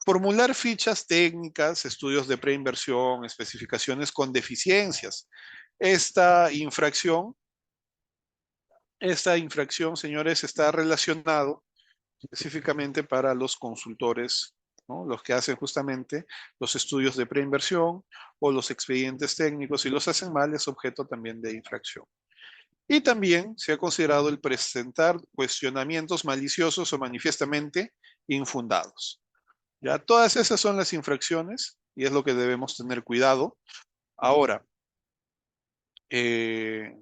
Formular fichas técnicas, estudios de preinversión, especificaciones con deficiencias. Esta infracción, señores, está relacionado específicamente para los consultores, ¿no? Los que hacen justamente los estudios de preinversión o los expedientes técnicos, si los hacen mal es objeto también de infracción. Y también se ha considerado el presentar cuestionamientos maliciosos o manifiestamente infundados. Ya todas esas son las infracciones y es lo que debemos tener cuidado. Ahora, eh,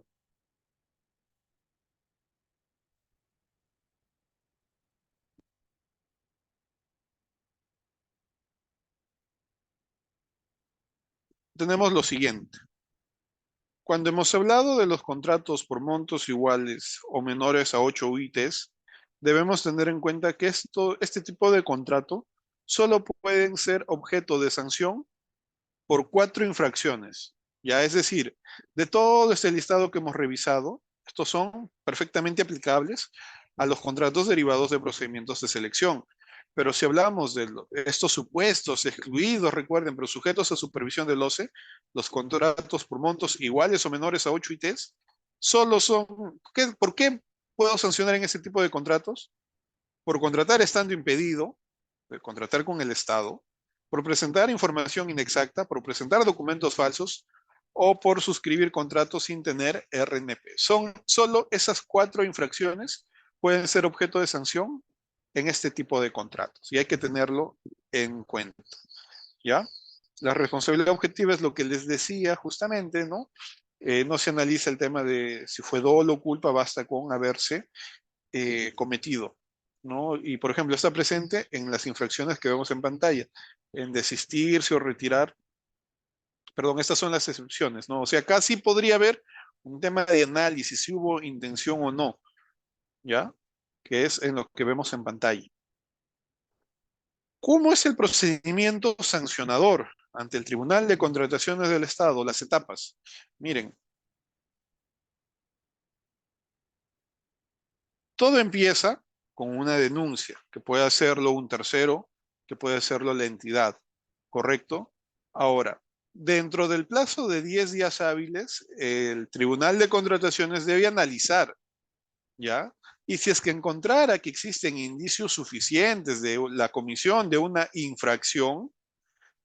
tenemos lo siguiente. Cuando hemos hablado de los contratos por montos iguales o menores a 8 UITs, debemos tener en cuenta que este tipo de contrato solo pueden ser objeto de sanción por 4 infracciones. Ya, es decir, de todo este listado que hemos revisado, estos son perfectamente aplicables a los contratos derivados de procedimientos de selección. Pero si hablamos de estos supuestos excluidos, recuerden, pero sujetos a supervisión del OCE, los contratos por montos iguales o menores a 8 ITs, solo son, ¿por qué puedo sancionar en ese tipo de contratos? Por contratar estando impedido, de contratar con el Estado, por presentar información inexacta, por presentar documentos falsos o por suscribir contratos sin tener RNP. Son solo esas 4 infracciones pueden ser objeto de sanción en este tipo de contratos y hay que tenerlo en cuenta. ¿Ya? La responsabilidad objetiva es lo que les decía justamente, ¿no? No se analiza el tema de si fue dolo o culpa, basta con haberse cometido. ¿no? Y, por ejemplo, está presente en las infracciones que vemos en pantalla, en desistirse o retirar. Perdón, estas son las excepciones, ¿no? O sea, acá sí podría haber un tema de análisis, si hubo intención o no, ¿ya? Que es en lo que vemos en pantalla. ¿Cómo es el procedimiento sancionador ante el Tribunal de Contrataciones del Estado? Las etapas. Miren, todo empieza con una denuncia, que puede hacerlo un tercero, que puede hacerlo la entidad, ¿correcto? Ahora, dentro del plazo de 10 días hábiles, el Tribunal de Contrataciones debe analizar, ¿ya? Y si es que encontrara que existen indicios suficientes de la comisión de una infracción,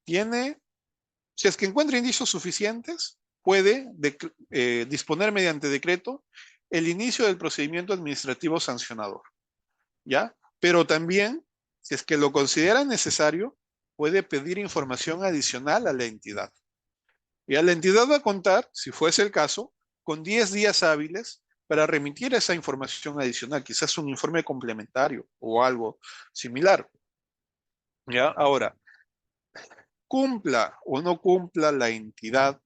si es que encuentra indicios suficientes, puede disponer mediante decreto el inicio del procedimiento administrativo sancionador, ¿ya? Pero también, si es que lo considera necesario, puede pedir información adicional a la entidad. Y a la entidad va a contar, si fuese el caso, con 10 días hábiles para remitir esa información adicional, quizás un informe complementario o algo similar, ¿ya? Ahora, cumpla o no cumpla la entidad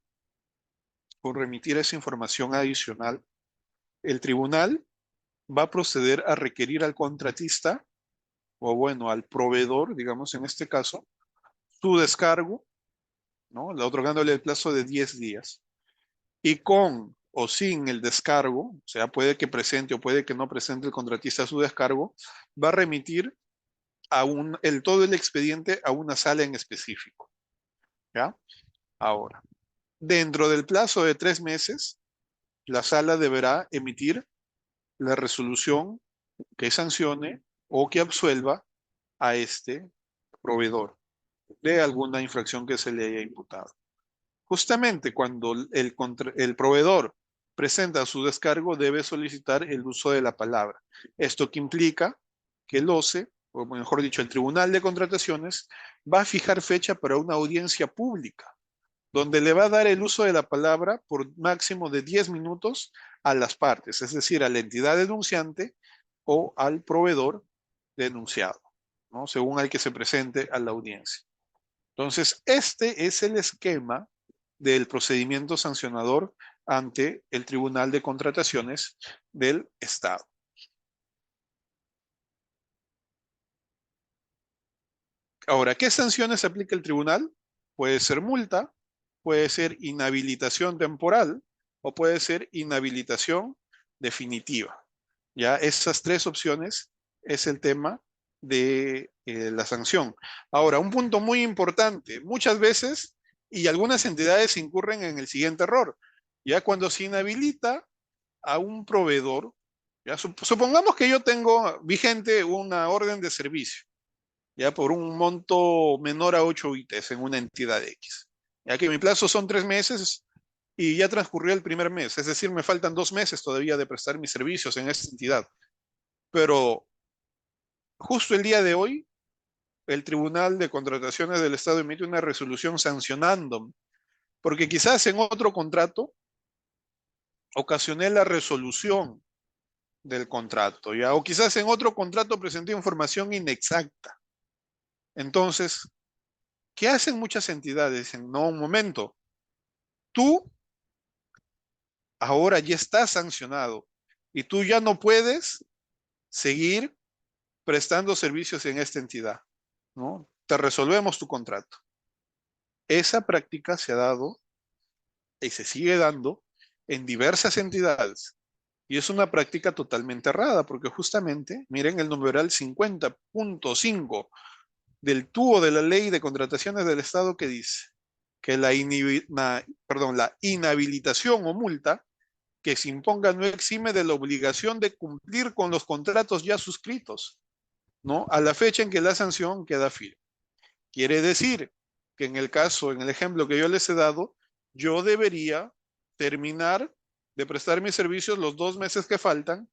con remitir esa información adicional, el tribunal va a proceder a requerir al contratista, o bueno, al proveedor, digamos en este caso, su descargo, ¿no? Otorgándole el plazo de 10 días. Y con o sin el descargo, o sea, puede que presente o puede que no presente el contratista su descargo, va a remitir todo el expediente a una sala en específico, ¿ya? Ahora, dentro del plazo de 3 meses, la sala deberá emitir la resolución que sancione o que absuelva a este proveedor de alguna infracción que se le haya imputado. Justamente cuando el proveedor presenta su descargo, debe solicitar el uso de la palabra. Esto que implica que el OCE, o mejor dicho, el Tribunal de Contrataciones, va a fijar fecha para una audiencia pública, donde le va a dar el uso de la palabra por máximo de 10 minutos a las partes, es decir, a la entidad denunciante o al proveedor denunciado, ¿no? Según al que se presente a la audiencia. Entonces, este es el esquema del procedimiento sancionador ante el Tribunal de Contrataciones del Estado. Ahora, ¿qué sanciones aplica el tribunal? Puede ser multa, puede ser inhabilitación temporal o puede ser inhabilitación definitiva. Ya esas tres opciones es el tema de la sanción. Ahora, un punto muy importante, muchas veces y algunas entidades incurren en el siguiente error. Ya cuando se inhabilita a un proveedor, ya supongamos que yo tengo vigente una orden de servicio, ya por un monto menor a 8 UITs en una entidad X. Ya que mi plazo son 3 meses y ya transcurrió el primer mes, es decir, me faltan 2 meses todavía de prestar mis servicios en esta entidad. Pero justo el día de hoy, el Tribunal de Contrataciones del Estado emite una resolución sancionando, porque quizás en otro contrato ocasioné la resolución del contrato, ¿ya? O quizás en otro contrato presenté información inexacta. Entonces, ¿qué hacen muchas entidades? Dicen, no, un momento, tú ahora ya estás sancionado y tú ya no puedes seguir prestando servicios en esta entidad, ¿no? Te resolvemos tu contrato. Esa práctica se ha dado y se sigue dando en diversas entidades. Y es una práctica totalmente errada, porque justamente, miren el numeral 50.5 del tubo de la Ley de Contrataciones del Estado que dice que la inhabilitación o multa que se imponga no exime de la obligación de cumplir con los contratos ya suscritos, ¿no? A la fecha en que la sanción queda firme. Quiere decir que en el ejemplo que yo les he dado, yo debería terminar de prestar mis servicios los 2 meses que faltan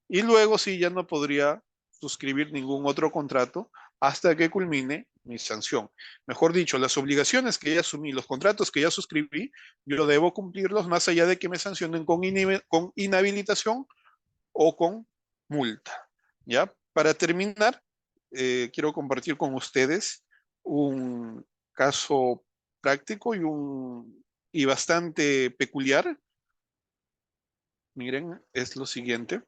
y luego sí ya no podría suscribir ningún otro contrato hasta que culmine mi sanción. Mejor dicho, las obligaciones que ya asumí, los contratos que ya suscribí, yo debo cumplirlos más allá de que me sancionen con inhabilitación o con multa, ¿ya? Para terminar, quiero compartir con ustedes un caso práctico y bastante peculiar. Miren, es lo siguiente.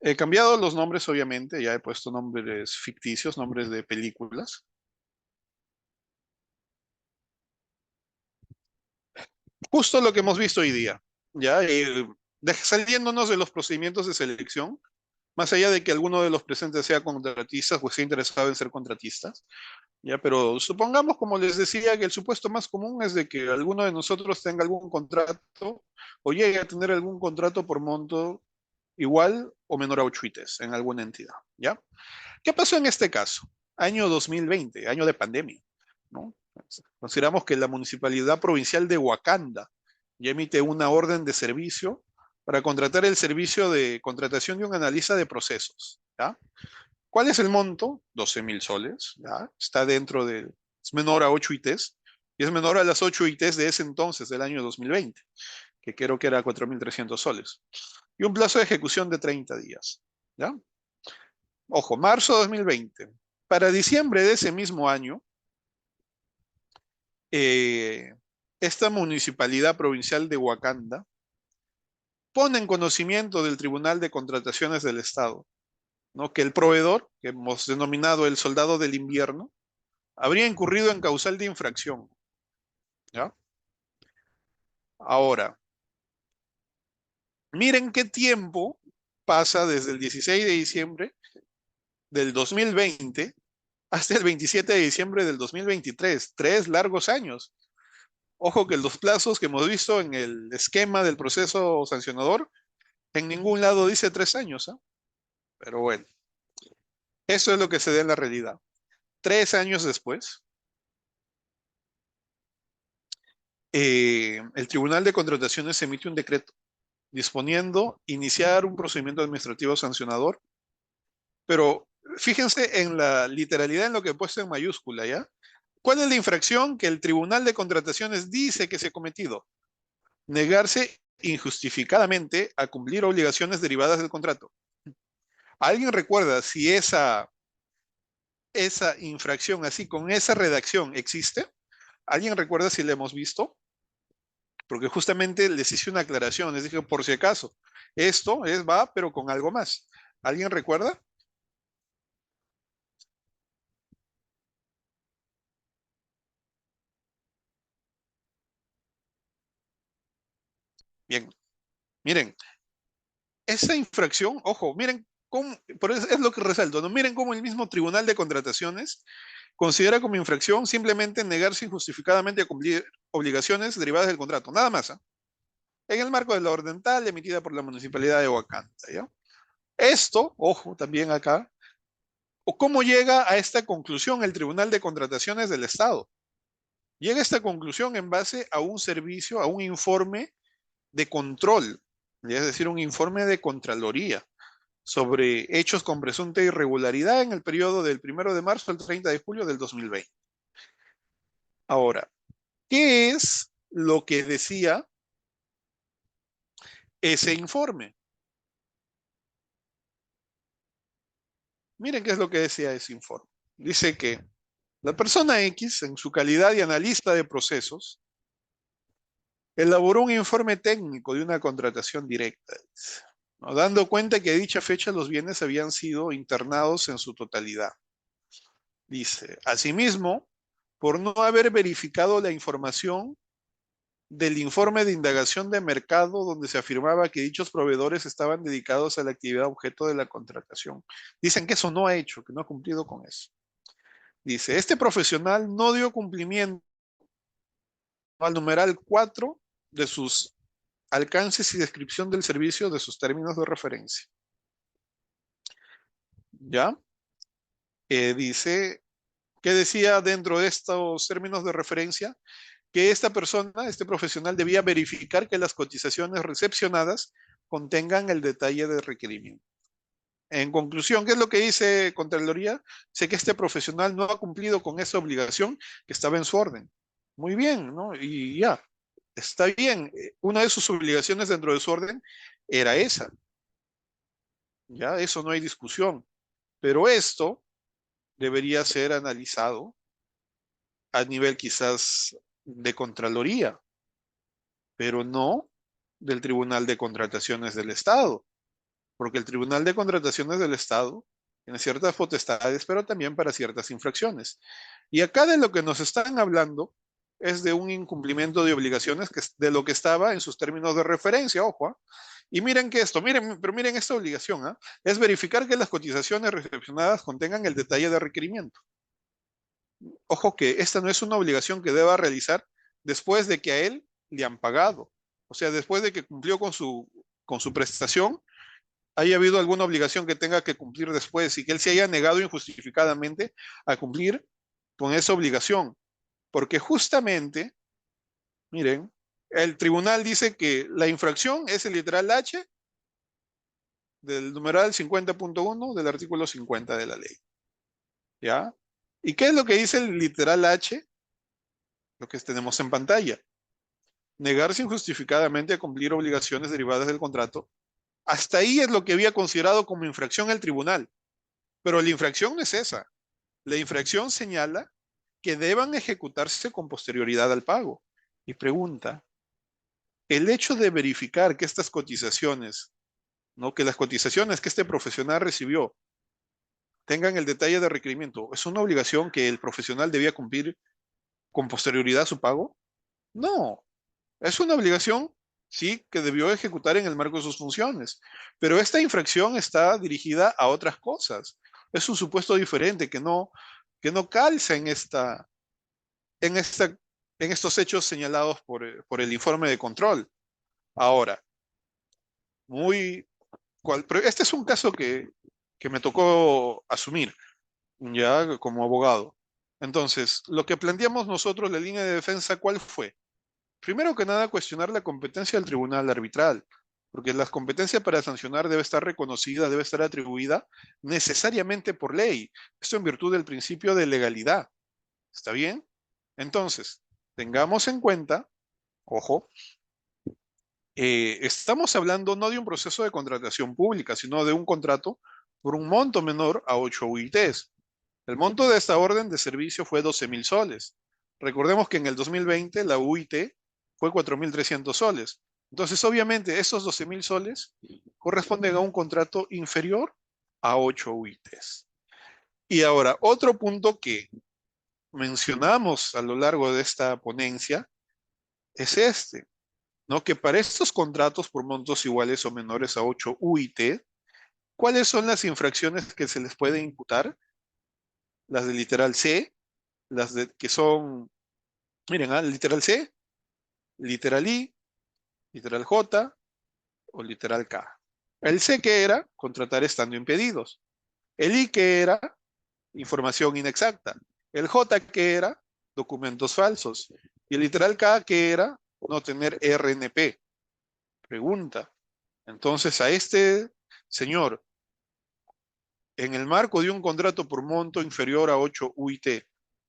He cambiado los nombres, obviamente, ya he puesto nombres ficticios, nombres de películas. Justo lo que hemos visto hoy día, ya, saliéndonos de los procedimientos de selección, más allá de que alguno de los presentes sea contratista o esté interesado en ser contratistas, ya, pero supongamos, como les decía, que el supuesto más común es de que alguno de nosotros tenga algún contrato o llegue a tener algún contrato por monto igual o menor a 8 ITs en alguna entidad, ¿ya? ¿Qué pasó en este caso? Año 2020, año de pandemia, ¿no? Consideramos que la Municipalidad Provincial de Wakanda ya emite una orden de servicio para contratar el servicio de contratación de un analista de procesos, ¿ya? ¿Cuál es el monto? 12.000 soles, ¿ya? Está dentro de, es menor a 8 ITs y es menor a las 8 ITs de ese entonces, del año 2020, que creo que era 4.300 soles. Y un plazo de ejecución de 30 días, ¿ya? Ojo, marzo 2020. Para diciembre de ese mismo año, eh, esta municipalidad provincial de Wakanda pone en conocimiento del Tribunal de Contrataciones del Estado, ¿no? Que el proveedor, que hemos denominado el soldado del invierno, habría incurrido en causal de infracción, ¿ya? Ahora, miren qué tiempo pasa desde el 16 de diciembre del 2020 hasta el 27 de diciembre del 2023, 3 largos años. Ojo que los plazos que hemos visto en el esquema del proceso sancionador, en ningún lado dice 3 años, ¿eh? Pero bueno, eso es lo que se da en la realidad. 3 años después, el Tribunal de Contrataciones emite un decreto disponiendo iniciar un procedimiento administrativo sancionador, pero fíjense en la literalidad en lo que he puesto en mayúscula, ¿ya? ¿Cuál es la infracción que el Tribunal de Contrataciones dice que se ha cometido? Negarse injustificadamente a cumplir obligaciones derivadas del contrato. ¿Alguien recuerda si esa infracción así, con esa redacción, existe? ¿Alguien recuerda si la hemos visto? Porque justamente les hice una aclaración, les dije, por si acaso, esto va, pero con algo más. ¿Alguien recuerda? Bien, miren, esa infracción, ojo, miren cómo, por eso es lo que resalto, ¿no? Miren cómo el mismo Tribunal de Contrataciones considera como infracción simplemente negarse injustificadamente a cumplir obligaciones derivadas del contrato, nada más, ¿eh? En el marco de la orden tal emitida por la Municipalidad de Wakanda, ¿ya? Esto, ojo, también acá, o cómo llega a esta conclusión el Tribunal de Contrataciones del Estado. Llega a esta conclusión en base a un servicio, a un informe de control, es decir, un informe de Contraloría sobre hechos con presunta irregularidad en el periodo del 1 de marzo al 30 de julio del 2020. Ahora, ¿qué es lo que decía ese informe? Miren qué es lo que decía ese informe. Dice que la persona X, en su calidad de analista de procesos, elaboró un informe técnico de una contratación directa, ¿no? Dando cuenta que a dicha fecha los bienes habían sido internados en su totalidad. Dice, asimismo, por no haber verificado la información del informe de indagación de mercado donde se afirmaba que dichos proveedores estaban dedicados a la actividad objeto de la contratación. Dicen que eso no ha hecho, que no ha cumplido con eso. Dice, este profesional no dio cumplimiento al numeral 4 de sus alcances y descripción del servicio de sus términos de referencia. ¿Ya? Dice, ¿qué decía dentro de estos términos de referencia? Que esta persona, este profesional, debía verificar que las cotizaciones recepcionadas contengan el detalle del requerimiento. En conclusión, ¿qué es lo que dice Contraloría? Sé que este profesional no ha cumplido con esa obligación que estaba en su orden. Muy bien, ¿no? Y ya. Está bien, una de sus obligaciones dentro de su orden era esa. Ya, eso no hay discusión. Pero esto debería ser analizado a nivel quizás de Contraloría, pero no del Tribunal de Contrataciones del Estado, porque el Tribunal de Contrataciones del Estado tiene ciertas potestades, pero también para ciertas infracciones. Y acá de lo que nos están hablando es de un incumplimiento de obligaciones que de lo que estaba en sus términos de referencia, ojo. Y miren que esto, miren, pero miren esta obligación, es verificar que las cotizaciones recepcionadas contengan el detalle de requerimiento. Ojo que esta no es una obligación que deba realizar después de que a él le han pagado. O sea, después de que cumplió con su prestación, haya habido alguna obligación que tenga que cumplir después y que él se haya negado injustificadamente a cumplir con esa obligación. Porque justamente, miren, el tribunal dice que la infracción es el literal H del numeral 50.1 del artículo 50 de la ley. ¿Ya? ¿Y qué es lo que dice el literal H? Lo que tenemos en pantalla. Negarse injustificadamente a cumplir obligaciones derivadas del contrato. Hasta ahí es lo que había considerado como infracción el tribunal. Pero la infracción no es esa. La infracción señala que deban ejecutarse con posterioridad al pago. Y pregunta, el hecho de verificar que estas cotizaciones, ¿no? Que las cotizaciones que este profesional recibió tengan el detalle de requerimiento, ¿es una obligación que el profesional debía cumplir con posterioridad a su pago? No, es una obligación, sí, que debió ejecutar en el marco de sus funciones, pero esta infracción está dirigida a otras cosas. Es un supuesto diferente que no calza en, esta, en estos hechos señalados por el informe de control. Ahora, pero este es un caso que me tocó asumir ya como abogado. Entonces, lo que planteamos nosotros, la línea de defensa, ¿cuál fue? Primero que nada, cuestionar la competencia del tribunal arbitral, porque la competencia para sancionar debe estar reconocida, debe estar atribuida necesariamente por ley. Esto en virtud del principio de legalidad. ¿Está bien? Entonces, tengamos en cuenta, ojo, estamos hablando no de un proceso de contratación pública, sino de un contrato por un monto menor a 8 UITs. El monto de esta orden de servicio fue 12.000 soles. Recordemos que en el 2020 la UIT fue 4.300 soles. Entonces, obviamente, esos 12.000 soles corresponden a un contrato inferior a 8 UITs. Y ahora, otro punto que mencionamos a lo largo de esta ponencia es este, ¿no? Que para estos contratos por montos iguales o menores a 8 UIT, ¿cuáles son las infracciones que se les puede imputar? Las de literal C, que son, miren, literal C, literal I, literal J o literal K. El C que era contratar estando impedidos. El I que era información inexacta. El J que era documentos falsos. Y el literal K que era no tener RNP. Pregunta. Entonces a este señor, en el marco de un contrato por monto inferior a 8 UIT,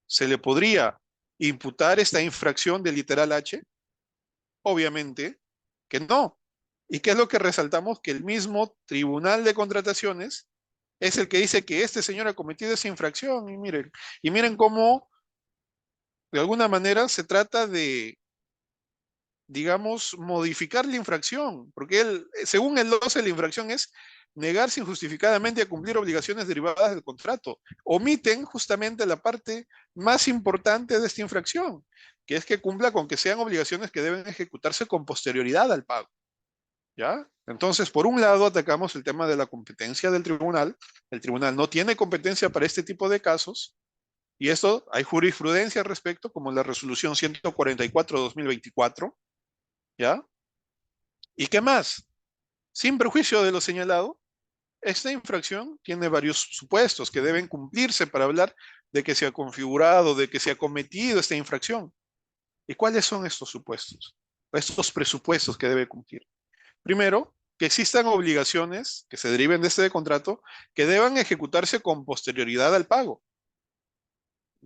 ¿se le podría imputar esta infracción de literal H? Obviamente que no. ¿Y qué es lo que resaltamos? Que el mismo Tribunal de Contrataciones es el que dice que este señor ha cometido esa infracción. Y miren cómo, de alguna manera, se trata de, digamos, modificar la infracción, porque él, según el 12, la infracción es negarse injustificadamente a cumplir obligaciones derivadas del contrato. Omiten justamente la parte más importante de esta infracción, que es que cumpla con que sean obligaciones que deben ejecutarse con posterioridad al pago. ¿Ya? Entonces, por un lado, atacamos el tema de la competencia del tribunal. El tribunal no tiene competencia para este tipo de casos. Y esto, hay jurisprudencia al respecto, como la resolución 144/2024. ¿Ya? ¿Y qué más? Sin perjuicio de lo señalado, esta infracción tiene varios supuestos que deben cumplirse para hablar de que se ha configurado, de que se ha cometido esta infracción. ¿Y cuáles son estos supuestos? Estos presupuestos que debe cumplir. Primero, que existan obligaciones que se deriven de este contrato que deban ejecutarse con posterioridad al pago.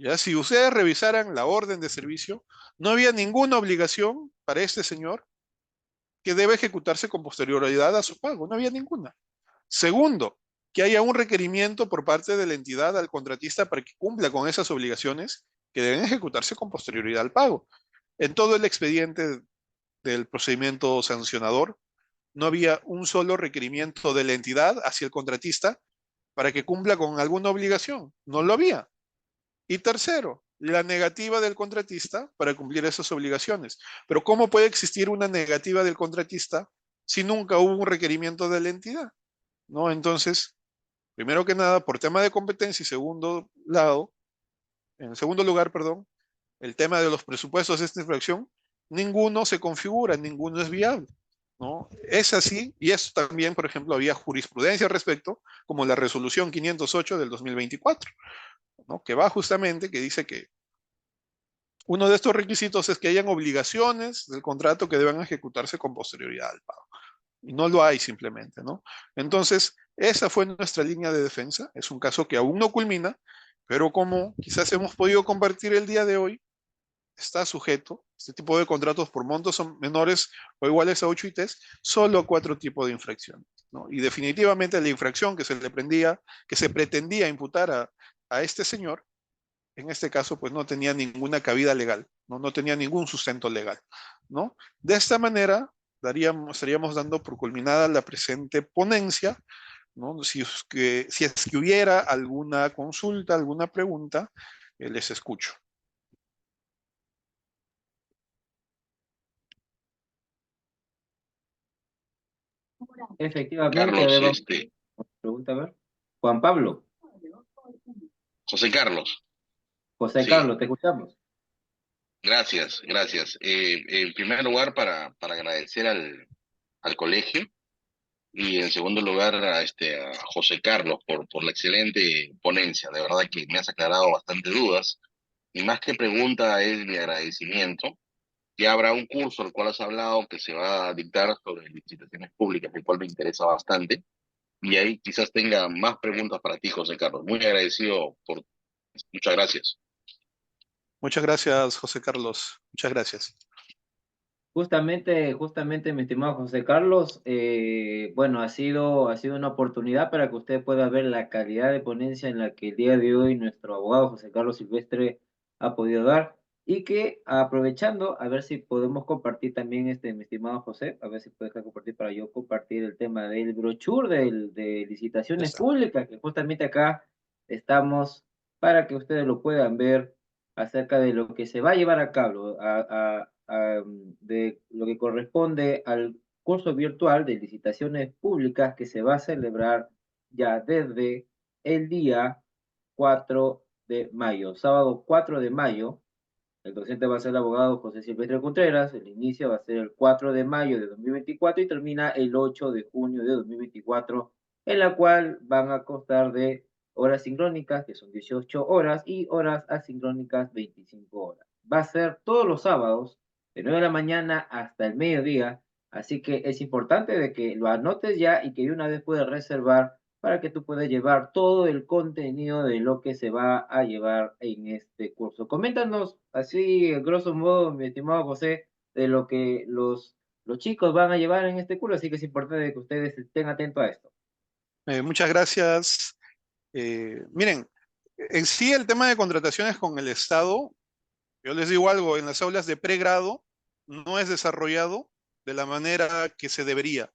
Ya, si ustedes revisaran la orden de servicio, no había ninguna obligación para este señor que debe ejecutarse con posterioridad a su pago, no había ninguna. Segundo, que haya un requerimiento por parte de la entidad al contratista para que cumpla con esas obligaciones que deben ejecutarse con posterioridad al pago. En todo el expediente del procedimiento sancionador, no había un solo requerimiento de la entidad hacia el contratista para que cumpla con alguna obligación. No lo había. Y tercero, la negativa del contratista para cumplir esas obligaciones. Pero ¿cómo puede existir una negativa del contratista si nunca hubo un requerimiento de la entidad? ¿No? Entonces, primero que nada, por tema de competencia y en segundo lugar, perdón, el tema de los presupuestos de esta infracción, ninguno se configura, ninguno es viable, ¿no? Es así, y eso también, por ejemplo, había jurisprudencia al respecto, como la resolución 508 del 2024, ¿no? Que va justamente, que dice que uno de estos requisitos es que hayan obligaciones del contrato que deban ejecutarse con posterioridad al pago. Y no lo hay simplemente, ¿no? Entonces, esa fue nuestra línea de defensa. Es un caso que aún no culmina, pero como quizás hemos podido compartir el día de hoy, está sujeto, este tipo de contratos por montos son menores o iguales a 8 ITs, solo a 4 tipos de infracciones, ¿no? Y definitivamente la infracción que se pretendía imputar a este señor, en este caso, pues no tenía ninguna cabida legal, ¿no? No tenía ningún sustento legal, ¿no? De esta manera, estaríamos dando por culminada la presente ponencia, ¿no? Si es que hubiera alguna consulta, alguna pregunta, les escucho.
Efectivamente, a
Carlos,
ver, vamos a pregunta, a ver. Juan Pablo,
José Carlos,
José
sí,
Carlos, te escuchamos.
gracias, gracias. En primer lugar, para agradecer al colegio y en segundo lugar a José Carlos por la excelente ponencia. De verdad que me has aclarado bastantes dudas y más que pregunta es mi agradecimiento. Ya habrá un curso al cual has hablado que se va a dictar sobre licitaciones públicas, el cual me interesa bastante. Y ahí quizás tenga más preguntas para ti, José Carlos. Muy agradecido por... Muchas gracias.
Muchas gracias, José Carlos. Muchas gracias.
Justamente, mi estimado José Carlos, bueno, ha sido una oportunidad para que usted pueda ver la calidad de ponencia en la que el día de hoy nuestro abogado José Carlos Silvestre ha podido dar y que aprovechando, a ver si podemos compartir también, mi estimado José, a ver si puedes compartir para yo compartir el tema del brochure de
Ya
licitaciones
está.
públicas, que justamente acá estamos para que ustedes lo puedan ver acerca de lo que se va a llevar a cabo, de lo que corresponde al curso virtual de licitaciones públicas que se va a celebrar ya desde el día 4 de mayo, sábado 4 de mayo. El docente va a ser el abogado José Silvestre Contreras. El inicio va a ser el 4 de mayo de 2024 y termina el 8 de junio de 2024, en la cual van a constar de horas sincrónicas, que son 18 horas, y horas asincrónicas, 25 horas. Va a ser todos los sábados, de 9 de la mañana hasta el mediodía, así que es importante de que lo anotes ya y que de una vez puedas reservar para que tú puedas llevar todo el contenido de lo que se va a llevar en este curso. Coméntanos así, grosso modo, mi estimado José, de lo que los chicos van a llevar en este curso, así que es importante que ustedes estén atentos a esto.
Muchas gracias. Miren, en sí el tema de contrataciones con el Estado, yo les digo algo, en las aulas de pregrado no es desarrollado de la manera que se debería.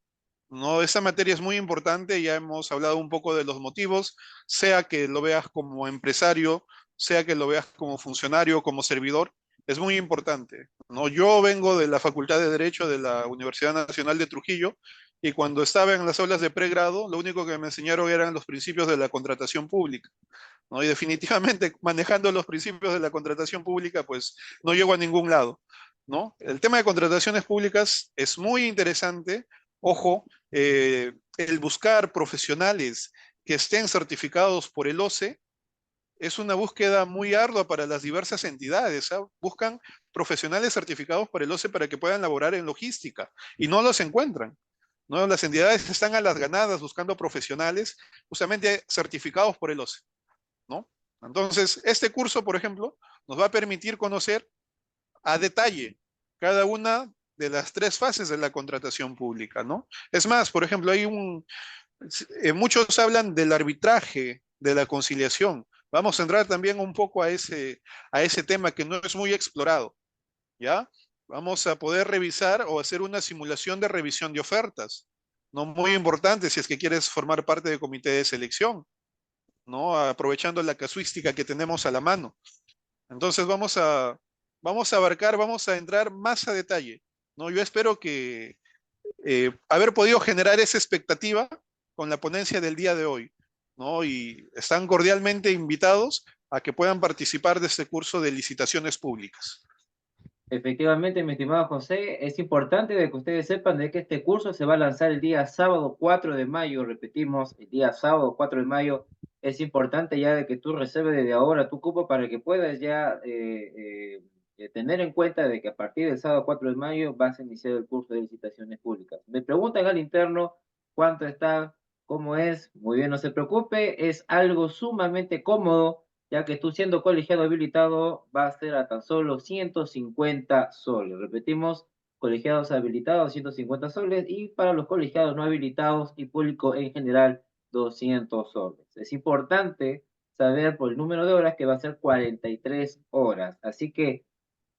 No, esta materia es muy importante, ya hemos hablado un poco de los motivos, sea que lo veas como empresario, sea que lo veas como funcionario, como servidor, es muy importante, ¿no? Yo vengo de la Facultad de Derecho de la Universidad Nacional de Trujillo y cuando estaba en las aulas de pregrado, lo único que me enseñaron eran los principios de la contratación pública, ¿no? Y definitivamente manejando los principios de la contratación pública, pues no llego a ningún lado, ¿no? El tema de contrataciones públicas es muy interesante. Ojo, el buscar profesionales que estén certificados por el OCE es una búsqueda muy ardua para las diversas entidades, ¿ah? Buscan profesionales certificados por el OCE para que puedan laborar en logística y no los encuentran, ¿no? Las entidades están a las ganadas buscando profesionales justamente certificados por el OCE, ¿no? Entonces, este curso, por ejemplo, nos va a permitir conocer a detalle cada una de las 3 fases de la contratación pública, ¿no? Es más, por ejemplo, muchos hablan del arbitraje, de la conciliación. Vamos a entrar también un poco a ese tema que no es muy explorado, ¿ya? Vamos a poder revisar o hacer una simulación de revisión de ofertas, ¿no? Muy importante si es que quieres formar parte del comité de selección, ¿no? Aprovechando la casuística que tenemos a la mano. Entonces vamos a abarcar, vamos a entrar más a detalle, ¿no? Yo espero que haber podido generar esa expectativa con la ponencia del día de hoy, ¿no? Y están cordialmente invitados a que puedan participar de este curso de licitaciones públicas.
Efectivamente, mi estimado José, es importante de que ustedes sepan de que este curso se va a lanzar el día sábado 4 de mayo, repetimos, el día sábado 4 de mayo. Es importante ya de que tú reserves desde ahora tu cupo para que puedas ya tener en cuenta de que a partir del sábado 4 de mayo vas a iniciar el curso de licitaciones públicas. Me preguntan al interno cuánto está, cómo es. Muy bien, no se preocupe, es algo sumamente cómodo ya que tú siendo colegiado habilitado va a ser a tan solo 150 soles. Repetimos, colegiados habilitados 150 soles y para los colegiados no habilitados y público en general 200 soles. Es importante saber por el número de horas que va a ser 43 horas. Así que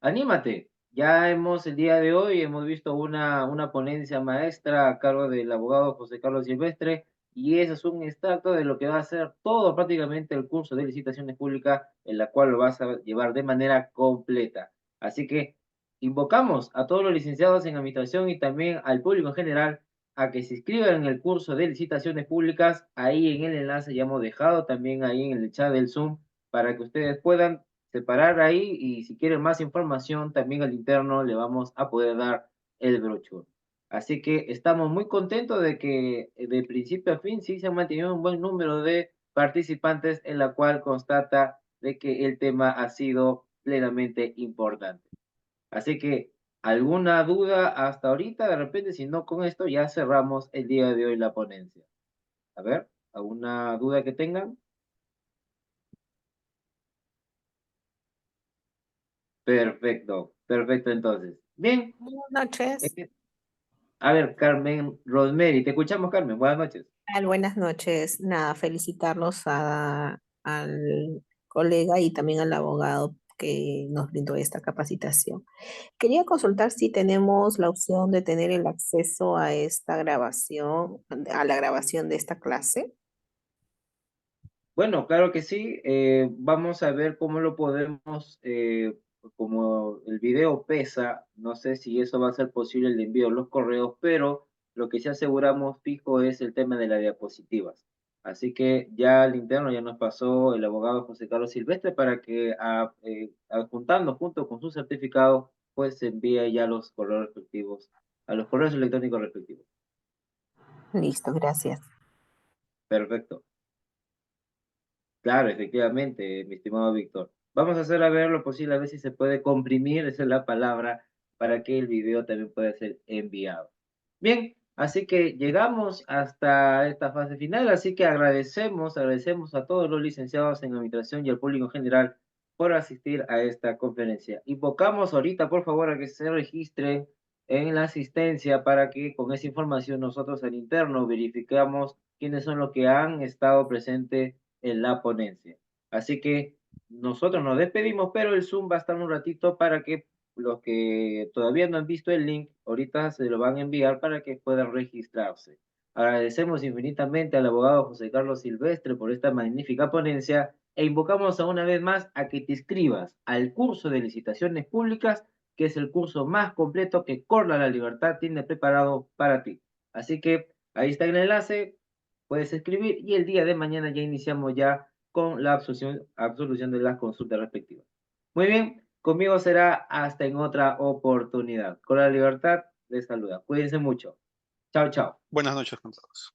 anímate. Ya el día de hoy hemos visto una ponencia maestra a cargo del abogado José Carlos Silvestre, y ese es un extracto de lo que va a ser todo prácticamente el curso de licitaciones públicas, en la cual lo vas a llevar de manera completa. Así que invocamos a todos los licenciados en administración y también al público en general a que se inscriban en el curso de licitaciones públicas. Ahí en el enlace ya hemos dejado también ahí en el chat del Zoom para que ustedes puedan separar ahí, y si quieren más información también al interno le vamos a poder dar el brochure. Así que estamos muy contentos de que de principio a fin sí se ha mantenido un buen número de participantes, en la cual constata de que el tema ha sido plenamente importante. Así que, ¿alguna duda hasta ahorita? De repente, si no, con esto ya cerramos el día de hoy la ponencia. A ver, ¿alguna duda que tengan? Perfecto, perfecto entonces. Bien,
Buenas noches.
a ver, Carmen Rosemary, te escuchamos, Carmen. Buenas noches.
Buenas noches. Nada, felicitarlos al colega y también al abogado que nos brindó esta capacitación. Quería consultar si tenemos la opción de tener el acceso a esta grabación, a la grabación de esta clase.
Bueno, claro que sí. Vamos a ver cómo lo podemos, como el video pesa, no sé si eso va a ser posible el envío de los correos, pero lo que sí aseguramos fijo es el tema de las diapositivas. Así que ya al interno ya nos pasó el abogado José Carlos Silvestre para que adjuntando junto con su certificado, pues se envíe ya los correos respectivos, a los correos electrónicos respectivos.
Listo, gracias.
Perfecto. Claro, efectivamente, mi estimado Víctor. Vamos a hacer a ver lo posible, a ver si se puede comprimir, esa es la palabra, para que el video también pueda ser enviado. Bien, así que llegamos hasta esta fase final, así que agradecemos a todos los licenciados en administración y al público en general por asistir a esta conferencia. Invocamos ahorita, por favor, a que se registren en la asistencia para que con esa información nosotros al interno verificamos quiénes son los que han estado presentes en la ponencia. Así que nosotros nos despedimos, pero el Zoom va a estar un ratito para que los que todavía no han visto el link, ahorita se lo van a enviar para que puedan registrarse. Agradecemos infinitamente al abogado José Carlos Silvestre por esta magnífica ponencia e invocamos a una vez más a que te inscribas al curso de licitaciones públicas, que es el curso más completo que Corla La Libertad tiene preparado para ti. Así que ahí está el enlace, puedes escribir y el día de mañana ya iniciamos ya con la absolución de las consultas respectivas. Muy bien, conmigo será hasta en otra oportunidad. Con la libertad les saluda. Cuídense mucho. Chao, chao.
Buenas noches con todos.